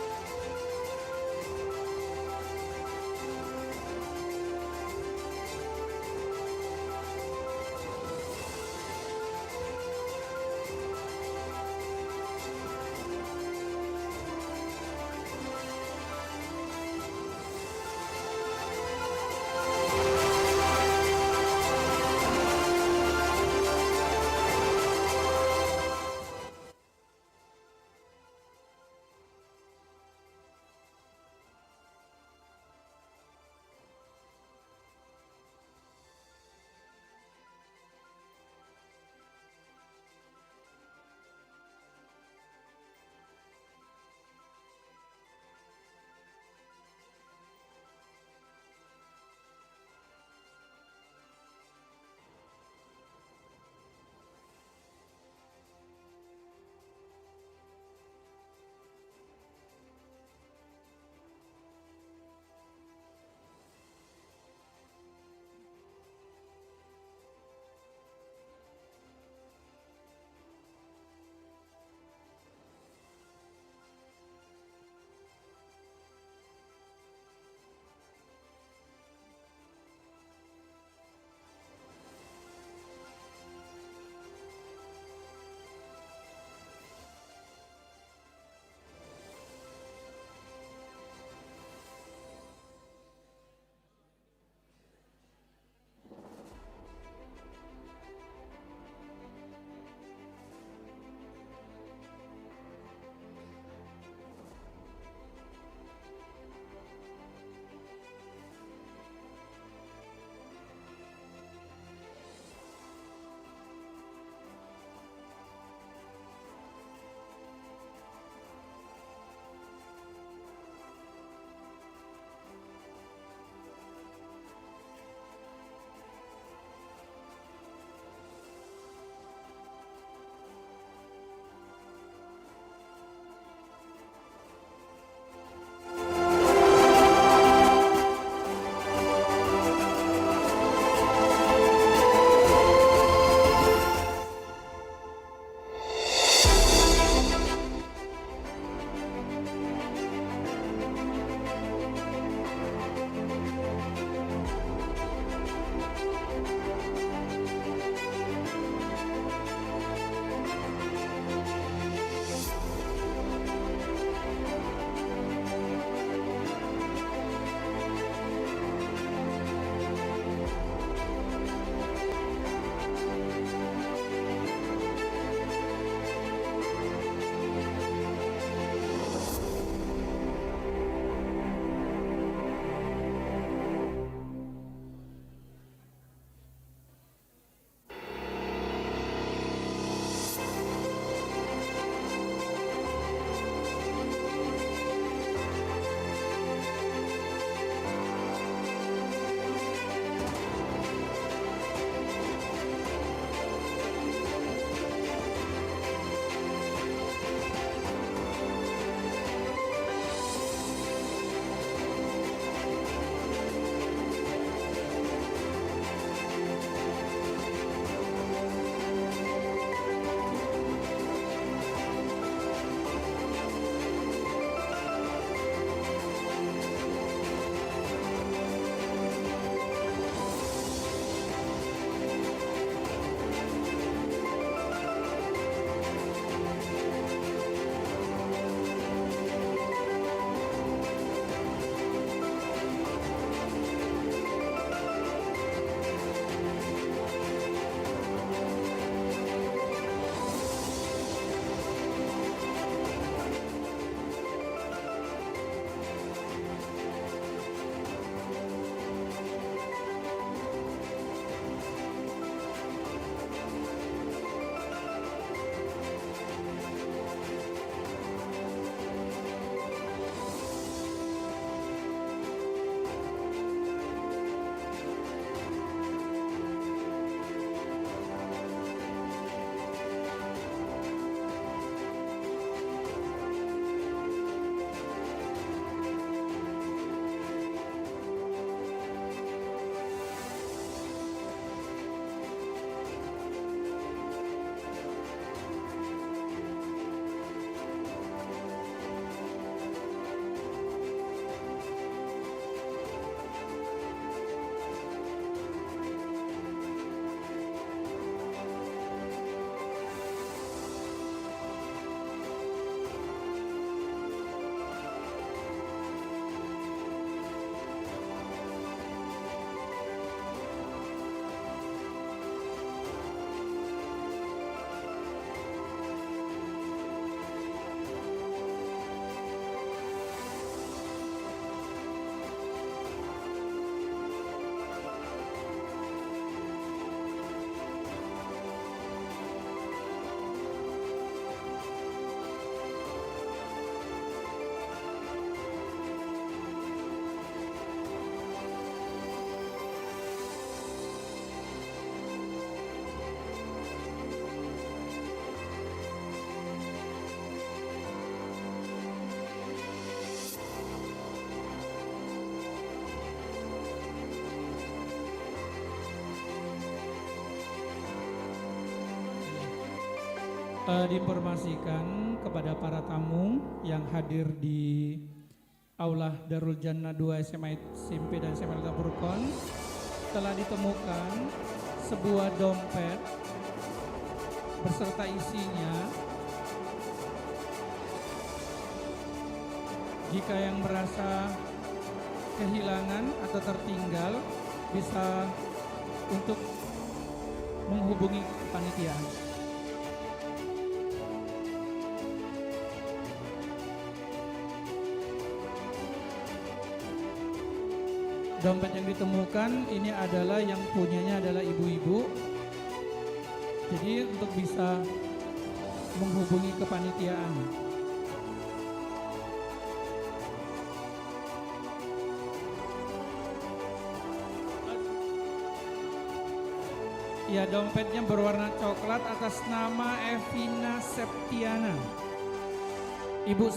N: Diinformasikan kepada para tamu yang hadir di Aula Darul Jannah 2 SMA SMP dan SMA Al-Furqon telah ditemukan sebuah dompet beserta isinya. Jika yang merasa kehilangan atau tertinggal bisa untuk menghubungi panitia. Dompet yang ditemukan ini adalah yang punyanya adalah ibu-ibu. Jadi untuk bisa menghubungi kepanitiaan. Ya, dompetnya berwarna coklat atas nama Evina Septiana. Ibu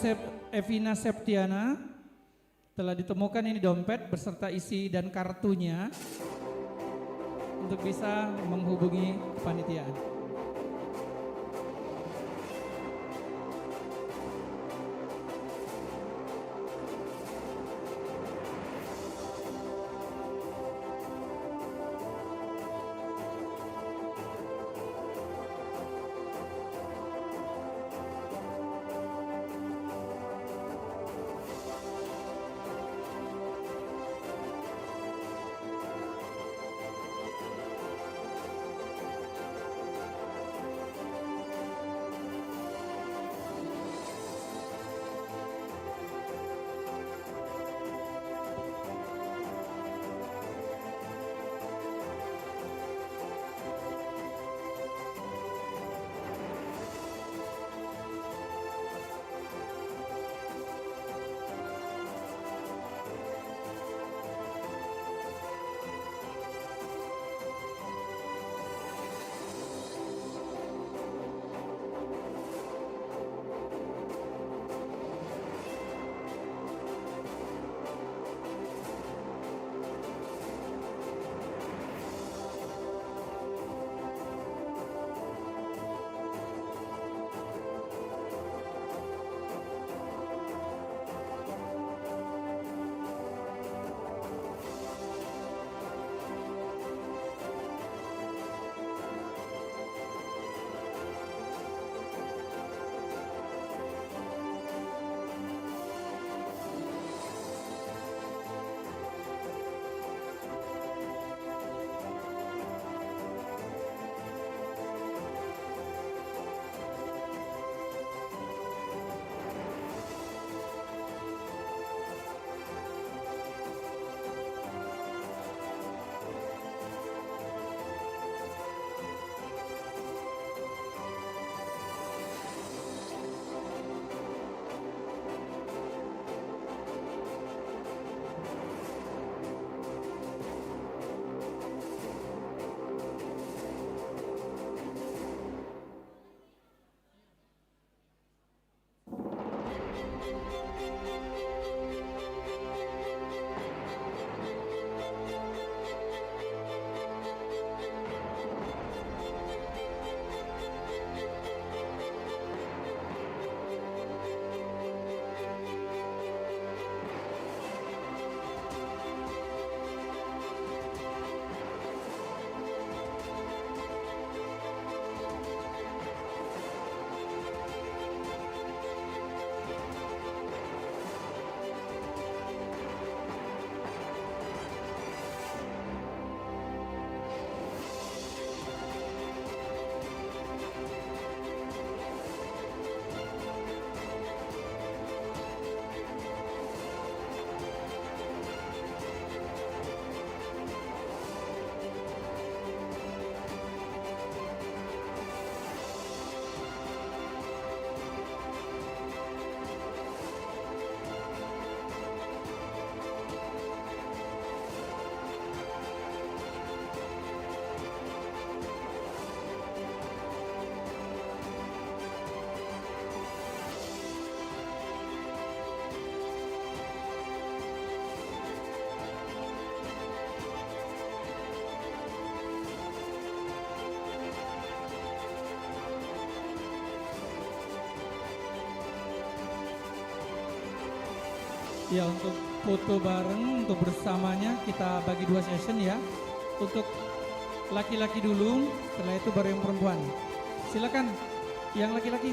N: Evina Septiana telah ditemukan ini dompet beserta isi dan kartunya untuk bisa menghubungi kepanitiaan. Ya, untuk foto bareng, untuk bersamanya kita bagi 2 session ya. Untuk laki-laki dulu, setelah itu baru yang perempuan. Silakan yang laki-laki.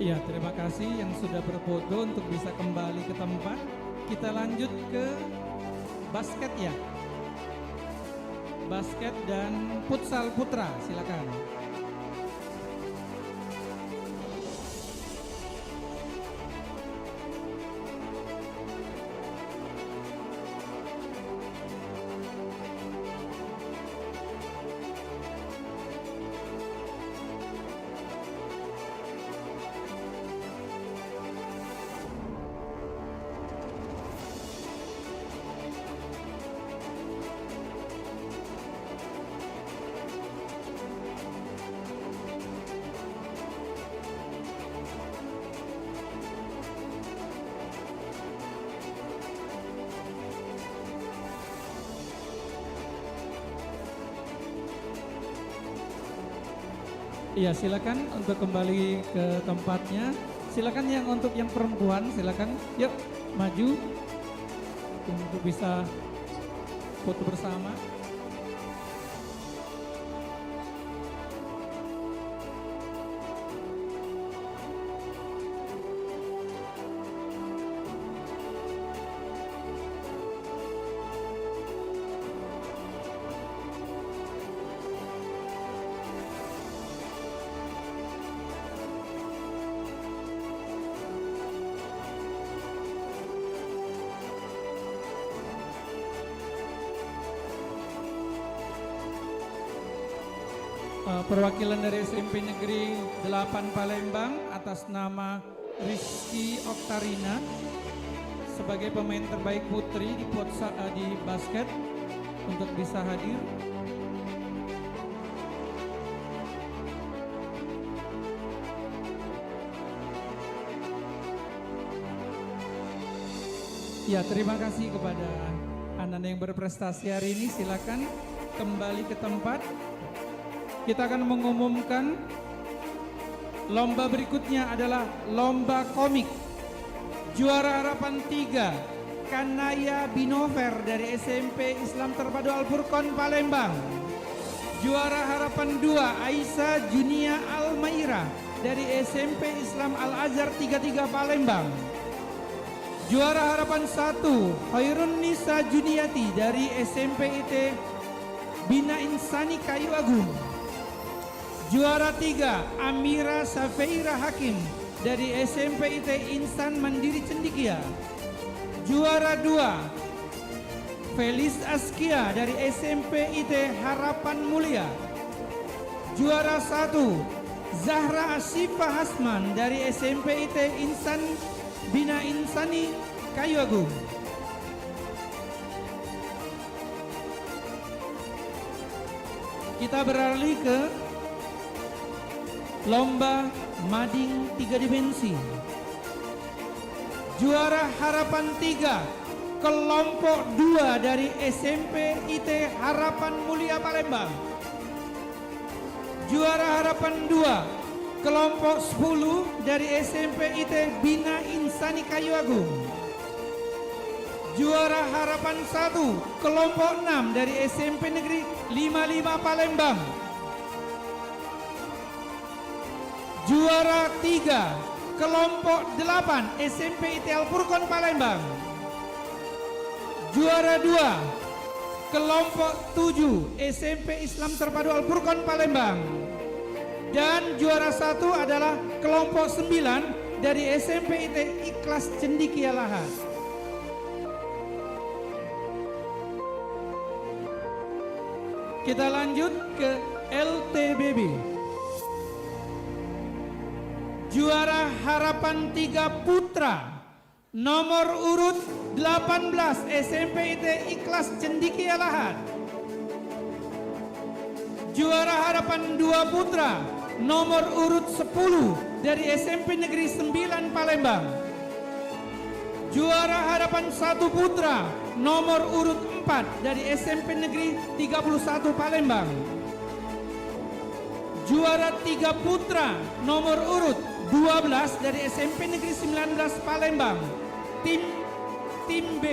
N: Ya, terima kasih yang sudah berfoto untuk bisa kembali ke tempat. Kita lanjut ke basket ya. Basket dan futsal putra, silakan. Iya, silakan untuk kembali ke tempatnya. Silakan yang untuk yang perempuan, silakan. Yuk, maju untuk bisa foto bersama. Perwakilan dari SMP Negeri 8 Palembang atas nama Rizky Oktarina sebagai pemain terbaik putri di basket untuk bisa hadir. Ya, terima kasih kepada anak-anak yang berprestasi hari ini. Silakan kembali ke tempat. Kita akan mengumumkan lomba berikutnya adalah lomba komik. Juara harapan 3 Kanaya Binover dari SMP Islam Terpadu Al-Furqon Palembang. Juara harapan 2 Aisyah Junia Almaira dari SMP Islam Al-Azhar 33 Palembang. Juara harapan 1 Khairun Nisa Juniati dari SMP IT Bina Insani Kayu Agung. Juara 3 Amira Safeira Hakim dari SMP IT Insan Mandiri Cendikia. Juara 2 Felis Askia dari SMP IT Harapan Mulia. Juara 1 Zahra Asyifa Hasman dari SMP IT Insan Bina Insani Kayu Agung. Kita beralih ke lomba mading 3 dimensi. Juara harapan 3 kelompok 2 dari SMP IT Harapan Mulia Palembang. Juara harapan 2 kelompok 10 dari SMP IT Bina Insani Kayu Agung. Juara harapan 1 kelompok 6 dari SMP Negeri 55 Palembang. Juara 3 kelompok 8 SMP IT Al-Furqon Palembang. Juara 2 kelompok 7 SMP Islam Terpadu Al-Furqon Palembang. Dan juara 1 adalah kelompok 9 dari SMP IT Ikhlas Cendikia Lahat. Kita lanjut ke LTBB. Juara Harapan 3 Putra nomor urut 18 SMP IT Ikhlas Cendikia Lahat. Juara Harapan 2 Putra nomor urut 10 dari SMP Negeri 9 Palembang. Juara Harapan 1 Putra nomor urut 4 dari SMP Negeri 31 Palembang. Juara 3 Putra nomor urut 12 dari SMP Negeri 19 Palembang. Tim B.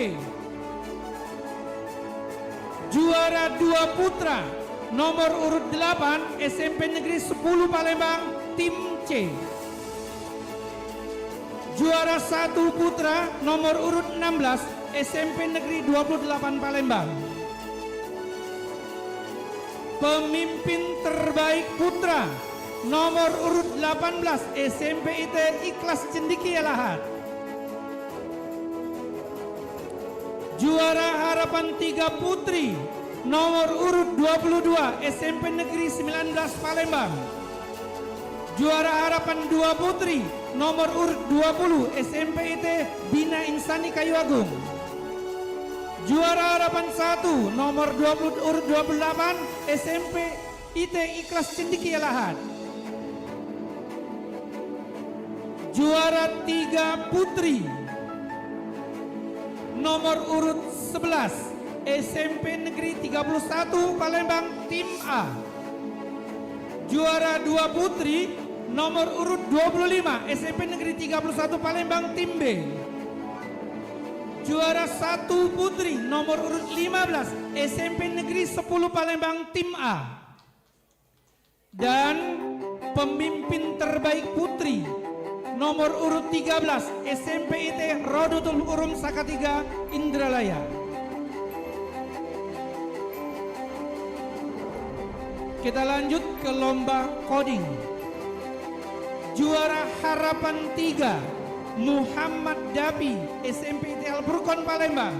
N: Juara 2 Putra nomor urut 8 SMP Negeri 10 Palembang. Tim C. Juara 1 Putra nomor urut 16 SMP Negeri 28 Palembang. Pemimpin terbaik putra nomor urut 18 SMP IT Ikhlas Cendikia Lahat. Juara Harapan 3 Putri nomor urut 22 SMP Negeri 19 Palembang. Juara Harapan 2 Putri nomor urut 20 SMP IT Bina Insani Kayu Agung. Juara Harapan 1 nomor 20 urut 28 SMP IT Ikhlas Cendikia Lahat. Juara 3 Putri nomor urut 11 SMP Negeri 31 Palembang. Tim A. Juara 2 Putri nomor urut 25 SMP Negeri 31 Palembang. Tim B. Juara 1 Putri nomor urut 15 SMP Negeri 10 Palembang. Tim A. Dan pemimpin terbaik putri nomor urut 13 SMP IT Rodotul Urum Sakatiga Indralaya. Kita lanjut ke lomba coding. Juara Harapan 3 Muhammad Dapi SMP IT Al-Furqon Palembang.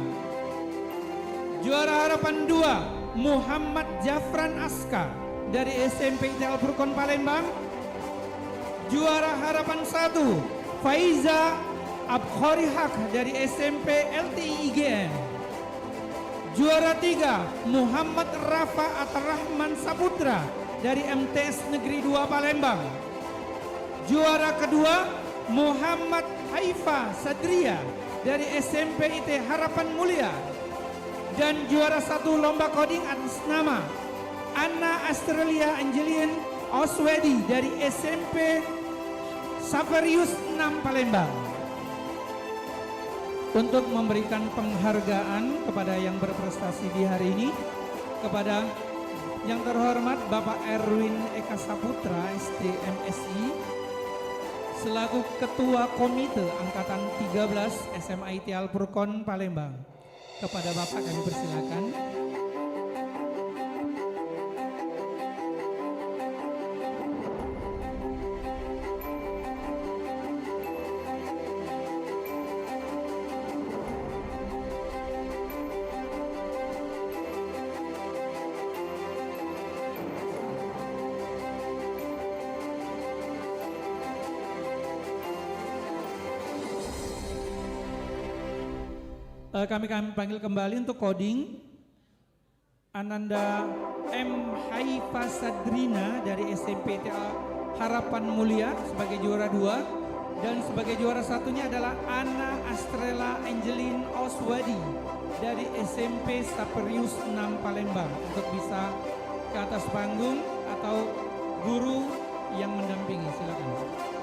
N: Juara Harapan 2 Muhammad Jafran Aska dari SMP IT Al-Furqon Palembang. Juara Harapan 1 Faiza Abkhori Haq dari SMP LTI IGN. Juara 3 Muhammad Rafa Atarrahman Saputra dari MTS Negeri 2 Palembang. Juara kedua Muhammad Haifa Sadria dari SMP IT Harapan Mulia. Dan juara 1 lomba coding atas nama Anna Australia Angelin Oswedi dari SMP Saverius 6 Palembang. Untuk memberikan penghargaan kepada yang berprestasi di hari ini, kepada yang terhormat Bapak Erwin Eka Saputra STMSI selaku Ketua Komite Angkatan 13 SMA IT Al-Furqon Palembang. Kepada Bapak kami persilakan. Kami panggil kembali untuk coding Ananda M. Haifa Sadrina dari SMP Harapan Mulia sebagai juara 2, dan sebagai juara satunya adalah Anna Astrela Angelin Oswadi dari SMP Saperius 6 Palembang, untuk bisa ke atas panggung atau guru yang mendampingi. Silakan.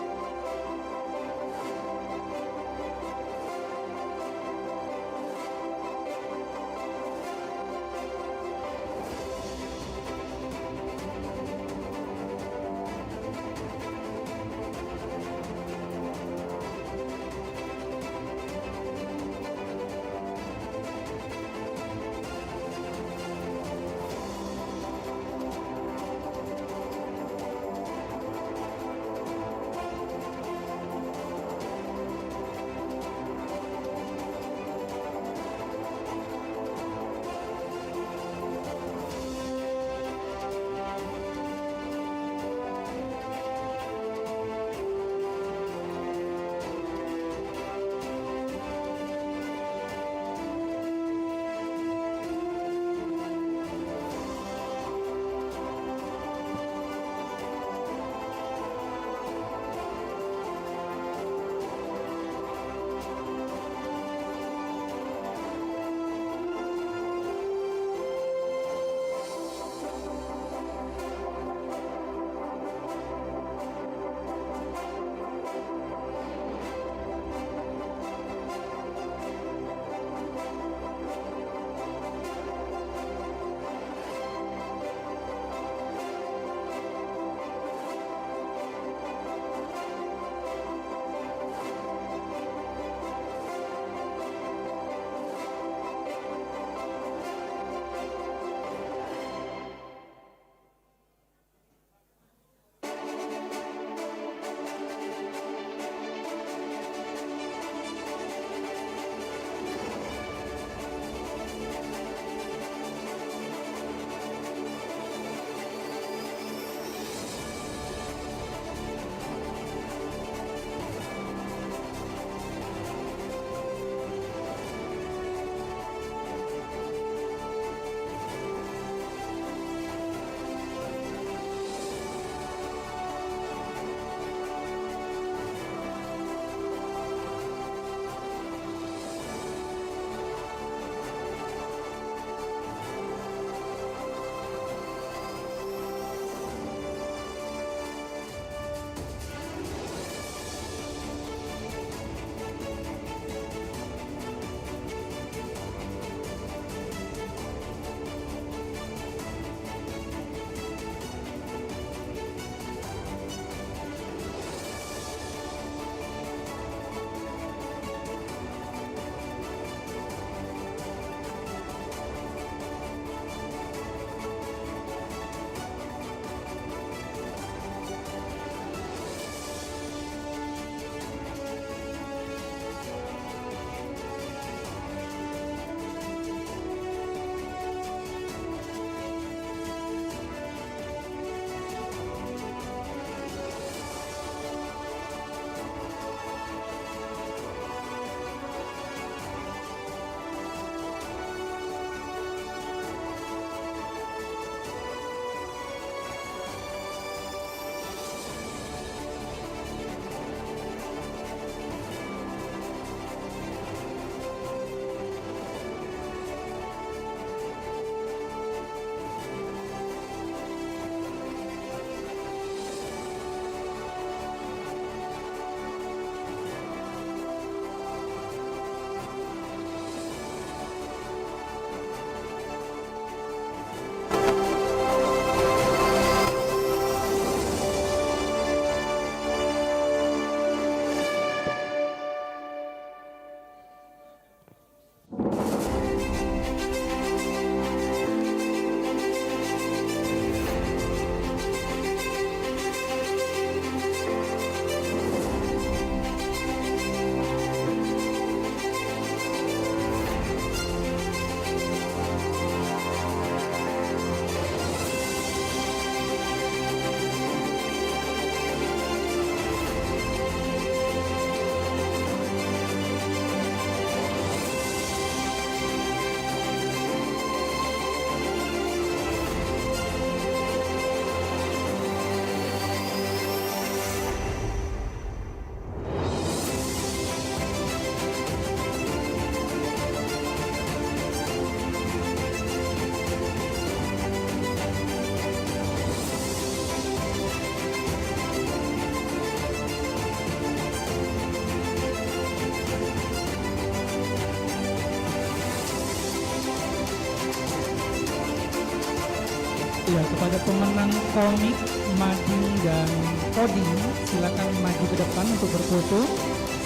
N: Ya, kepada pemenang komik Mading dan Coding silakan maju ke depan untuk berfoto.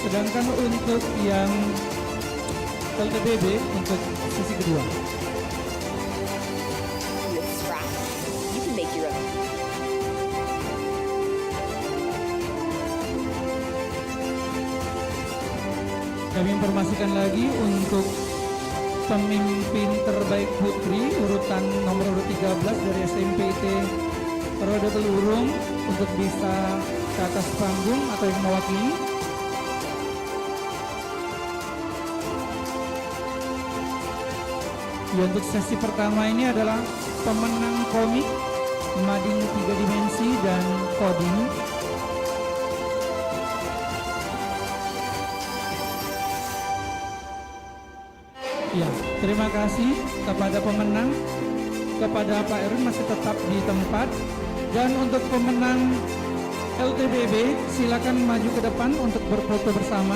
N: Sedangkan untuk yang LTBB untuk sesi kedua.
O: With Scrap, you can make your own.
N: Kami informasikan lagi untuk pemimpin terbaik putri urutan nomor urut 13 dari SMPT Roda Telurung untuk bisa ke atas panggung atau yang mewakili. Ya, untuk sesi pertama ini adalah pemenang komik Mading 3 Dimensi dan Coding. Ya, terima kasih kepada pemenang, kepada Pak Erwin masih tetap di tempat, dan untuk pemenang LTBB silakan maju ke depan untuk berfoto bersama.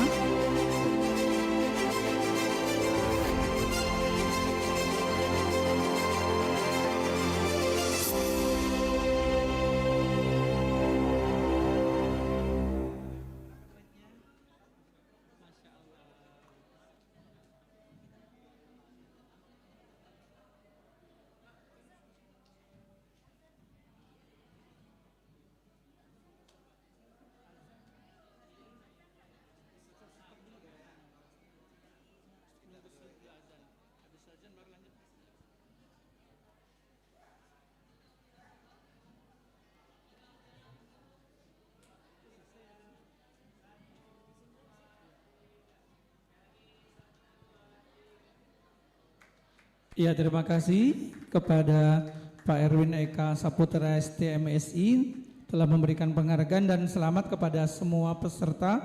N: Ya, terima kasih kepada Pak Erwin Eka Saputra STMSI telah memberikan penghargaan, dan selamat kepada semua peserta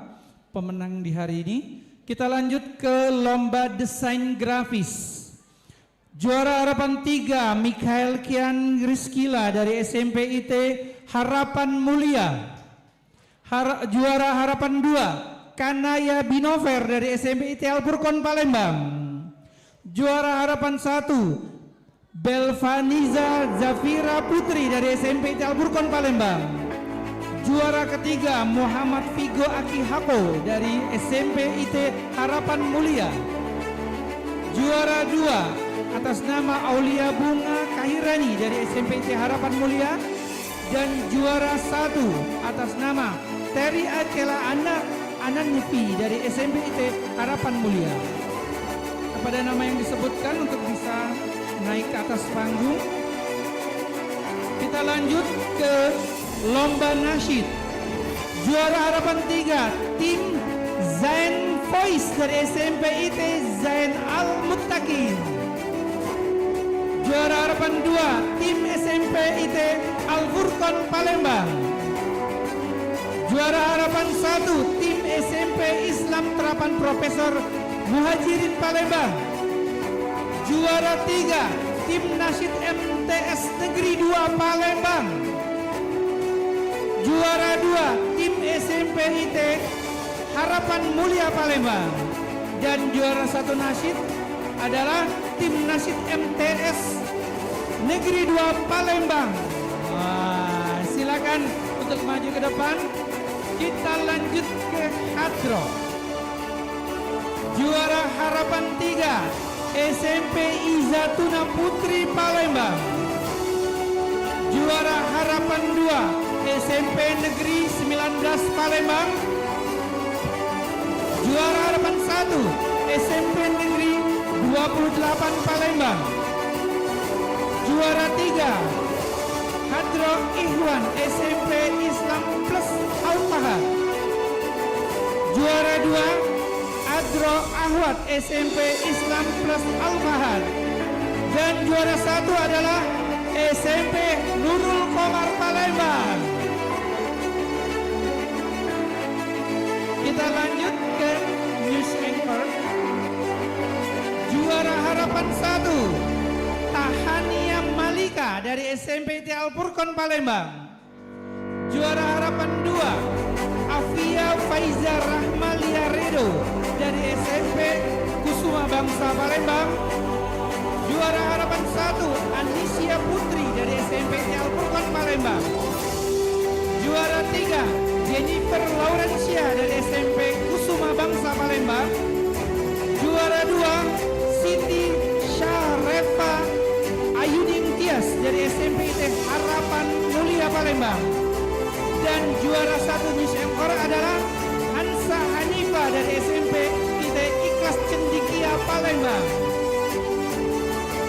N: pemenang di hari ini. Kita lanjut ke lomba desain grafis. Juara harapan 3 Mikhail Kian Rizkila dari SMP IT Harapan Mulia. Juara harapan 2 Kanaya Binover dari SMP IT Al-Furqon Palembang. Juara harapan 1 Belvaniza Zafira Putri dari SMP IT Al-Furqon Palembang. Juara ketiga Muhammad Vigo Akihako dari SMP IT Harapan Mulia. Juara 2 atas nama Aulia Bunga Kahirani dari SMP IT Harapan Mulia. Dan juara 1 atas nama Terry Akela Ananifi dari SMP IT Harapan Mulia. Kepada nama yang disebutkan untuk bisa naik ke atas panggung. Kita lanjut ke lomba nasyid. Juara harapan 3 tim Zain Voice dari SMP IT Zain Al-Muttaqin. Juara harapan 2 tim SMP IT Al-Furqon Palembang. Juara harapan 1 tim SMP Islam Terapan Profesor Muhajirin Palembang. Juara 3 tim Nasyid MTS Negeri 2 Palembang. Juara 2 tim SMP IT Harapan Mulia Palembang. Dan juara 1 nasyid adalah tim Nasyid MTS Negeri 2 Palembang. Wah, silakan untuk maju ke depan. Kita lanjut ke hadroh. Juara harapan 3 SMP Izatuna Putri Palembang. Juara harapan 2 SMP Negeri 19 Palembang. Juara harapan 1 SMP Negeri 28 Palembang. Juara 3 Hadroh Ikhwan SMP Islam Plus Al-Fahad. Juara 2 Hadroh Ahwat SMP Islam Plus Al-Fahad. Dan juara 1 adalah SMP Nurul Komar Palembang. Kita lanjut ke News Anchor. Juara harapan 1 Tahania Malika dari SMP IT Al-Furqon Palembang. Juara harapan 2 Afia Faiza Rahmalia Redo dari SMP Kusuma Bangsa Palembang. Juara harapan 1 Anisia Putri dari SMP Palembang. Juara 3 Jennifer Laurencia dari SMP Kusuma Bangsa Palembang. Juara 2 Siti Syarefa Ayudin Tias dari SMP IT Harapan Mulia Palembang. Dan juara 1 Miss Encore adalah Hansa Hanifa dari SMP IT Ikhlas Cendikia Palembang.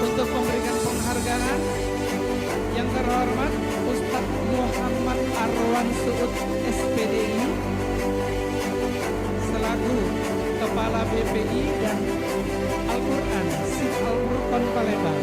N: Untuk memberikan penghargaan yang terhormat Ustadz Muhammad Arwan Suud SPDI selaku Kepala BPI dan Al-Quran SIF Al-Furqan Palembang.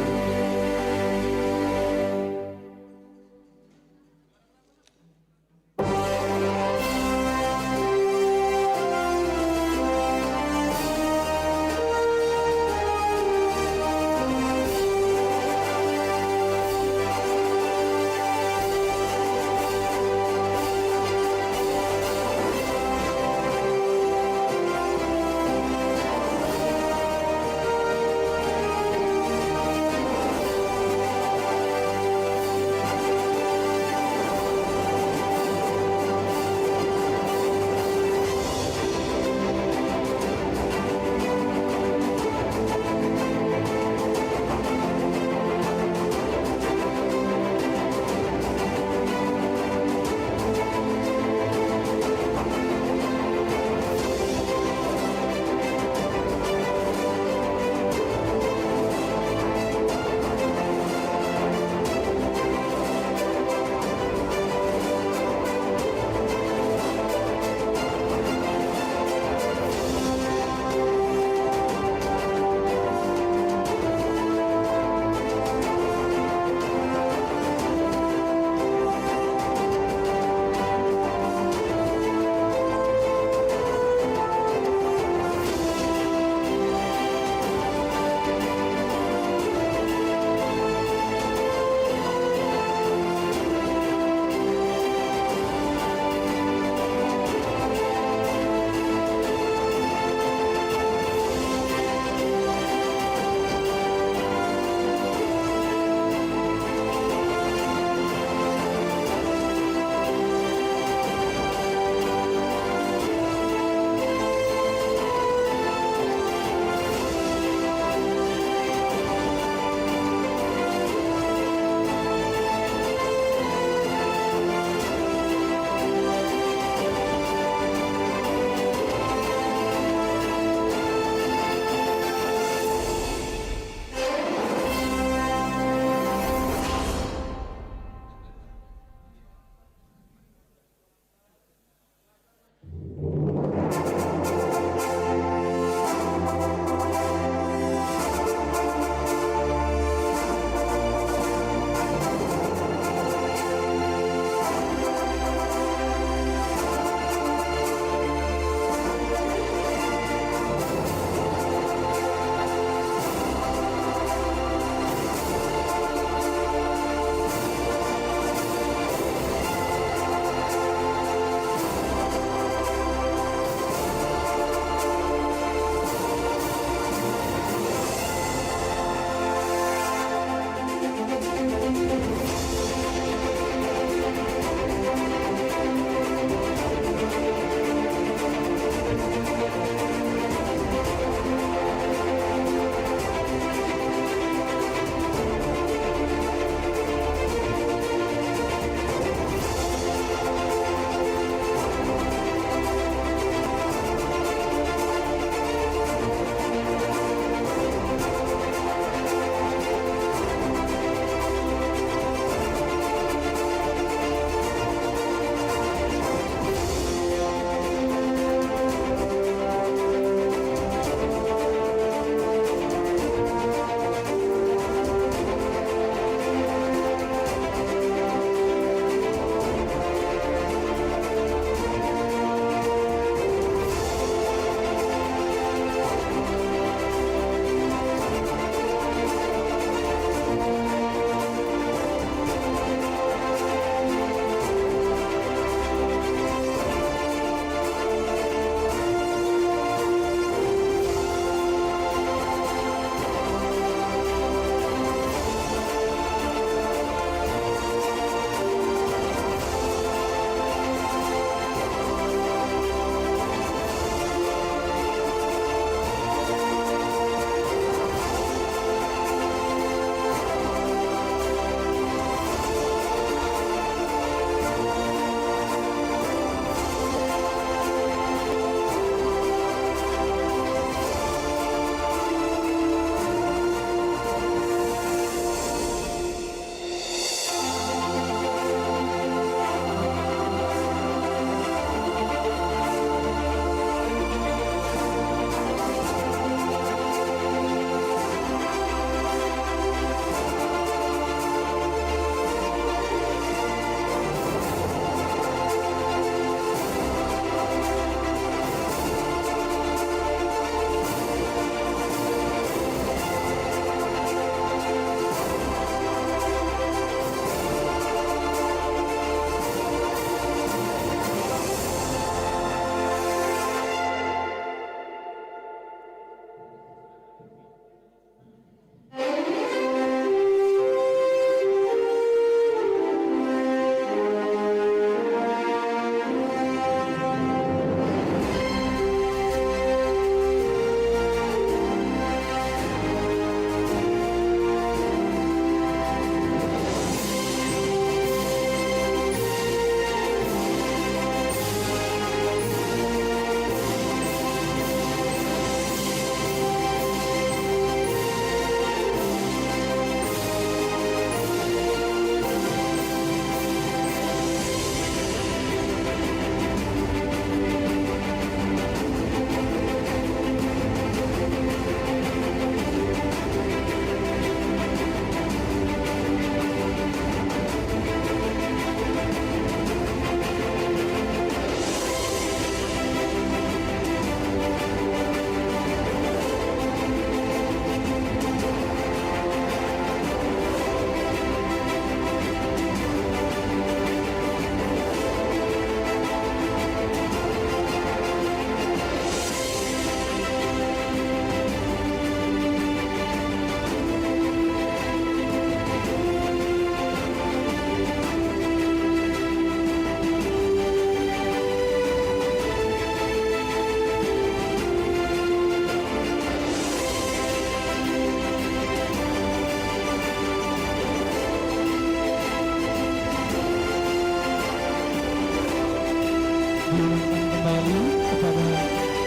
N: diumumkan kembali kepada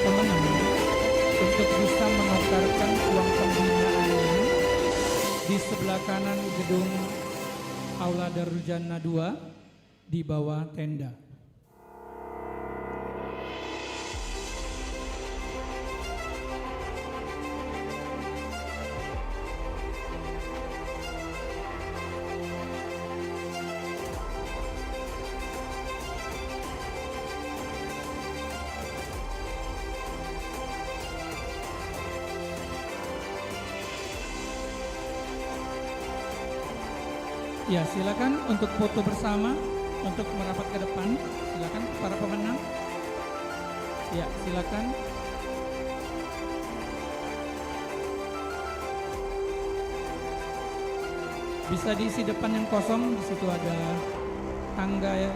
N: pemenang untuk bisa menukarkan uang pembinaannya di sebelah kanan gedung Aula Darul Jannah 2 di bawah tenda. Ya, silakan untuk foto bersama, untuk merapat ke depan. Silakan para pemenang. Ya, silakan. Bisa diisi depan yang kosong, di situ ada tangga ya.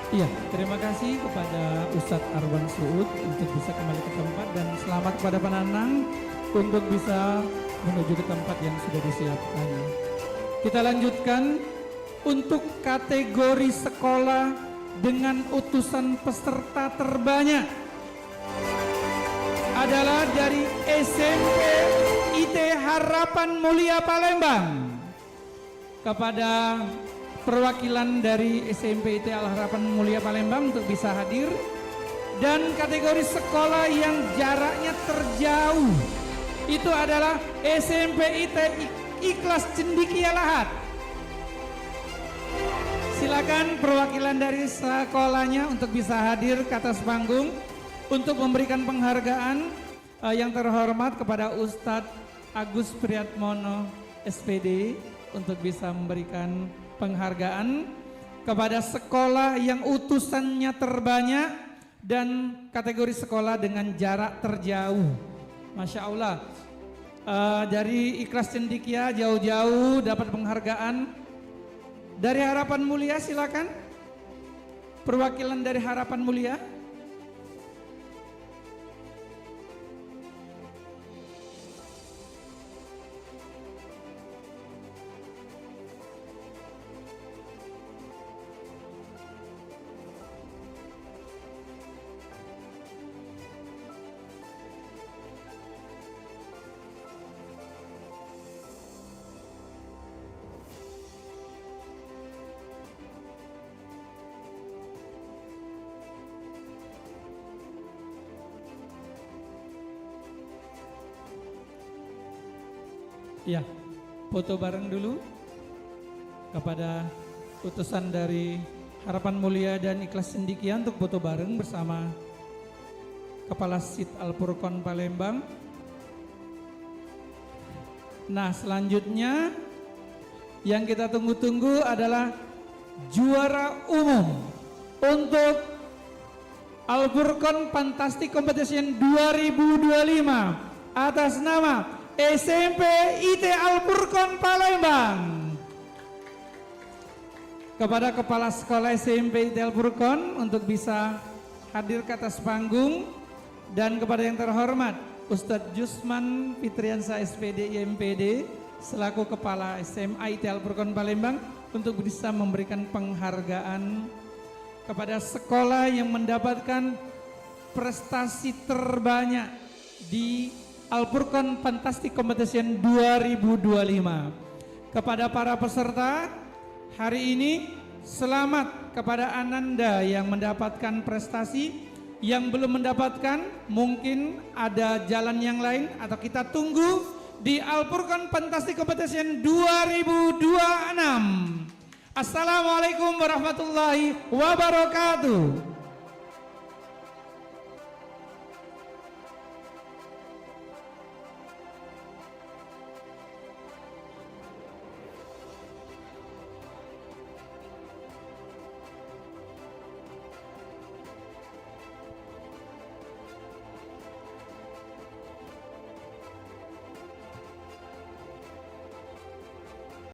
N: Iya, terima kasih kepada Ustadz Arwan Suud untuk bisa kembali ke tempat, dan selamat kepada penanang untuk bisa menuju ke tempat yang sudah disiapkan. Kita lanjutkan untuk kategori sekolah dengan utusan peserta terbanyak adalah dari SMP IT Harapan Mulia Palembang. Kepada perwakilan dari SMP IT Al Harapan Mulia Palembang untuk bisa hadir, dan kategori sekolah yang jaraknya terjauh itu adalah SMP IT Ikhlas Cendikia Lahat. Silakan perwakilan dari sekolahnya untuk bisa hadir ke atas panggung untuk memberikan penghargaan yang terhormat kepada Ustadz Agus Priatmono SPD untuk bisa memberikan penghargaan kepada sekolah yang utusannya terbanyak dan kategori sekolah dengan jarak terjauh. Masya Allah, dari Ikhlas Cendikia jauh-jauh dapat penghargaan. Dari Harapan Mulia silakan, perwakilan dari Harapan Mulia. Ya, foto bareng dulu kepada utusan dari Harapan Mulia dan Ikhlas Cendikia untuk foto bareng bersama Kepala SIT Al-Furqon Palembang. Nah, selanjutnya yang kita tunggu-tunggu adalah juara umum untuk Al-Furqon Fantastic Competition 2025 atas nama SMP IT Al-Furqon Palembang. Kepada Kepala Sekolah SMP IT Al-Furqon untuk bisa hadir ke atas panggung, dan kepada yang terhormat Ustadz Jusman Fitriansa SPD IMPD selaku Kepala SMA IT Al-Furqon Palembang untuk bisa memberikan penghargaan kepada sekolah yang mendapatkan prestasi terbanyak di Al-Furqon Fantastic Competition 2025. Kepada para peserta hari ini, selamat kepada Ananda yang mendapatkan prestasi. Yang belum mendapatkan mungkin ada jalan yang lain, atau kita tunggu di Al-Furqon Fantastic Competition 2026. Assalamualaikum warahmatullahi wabarakatuh.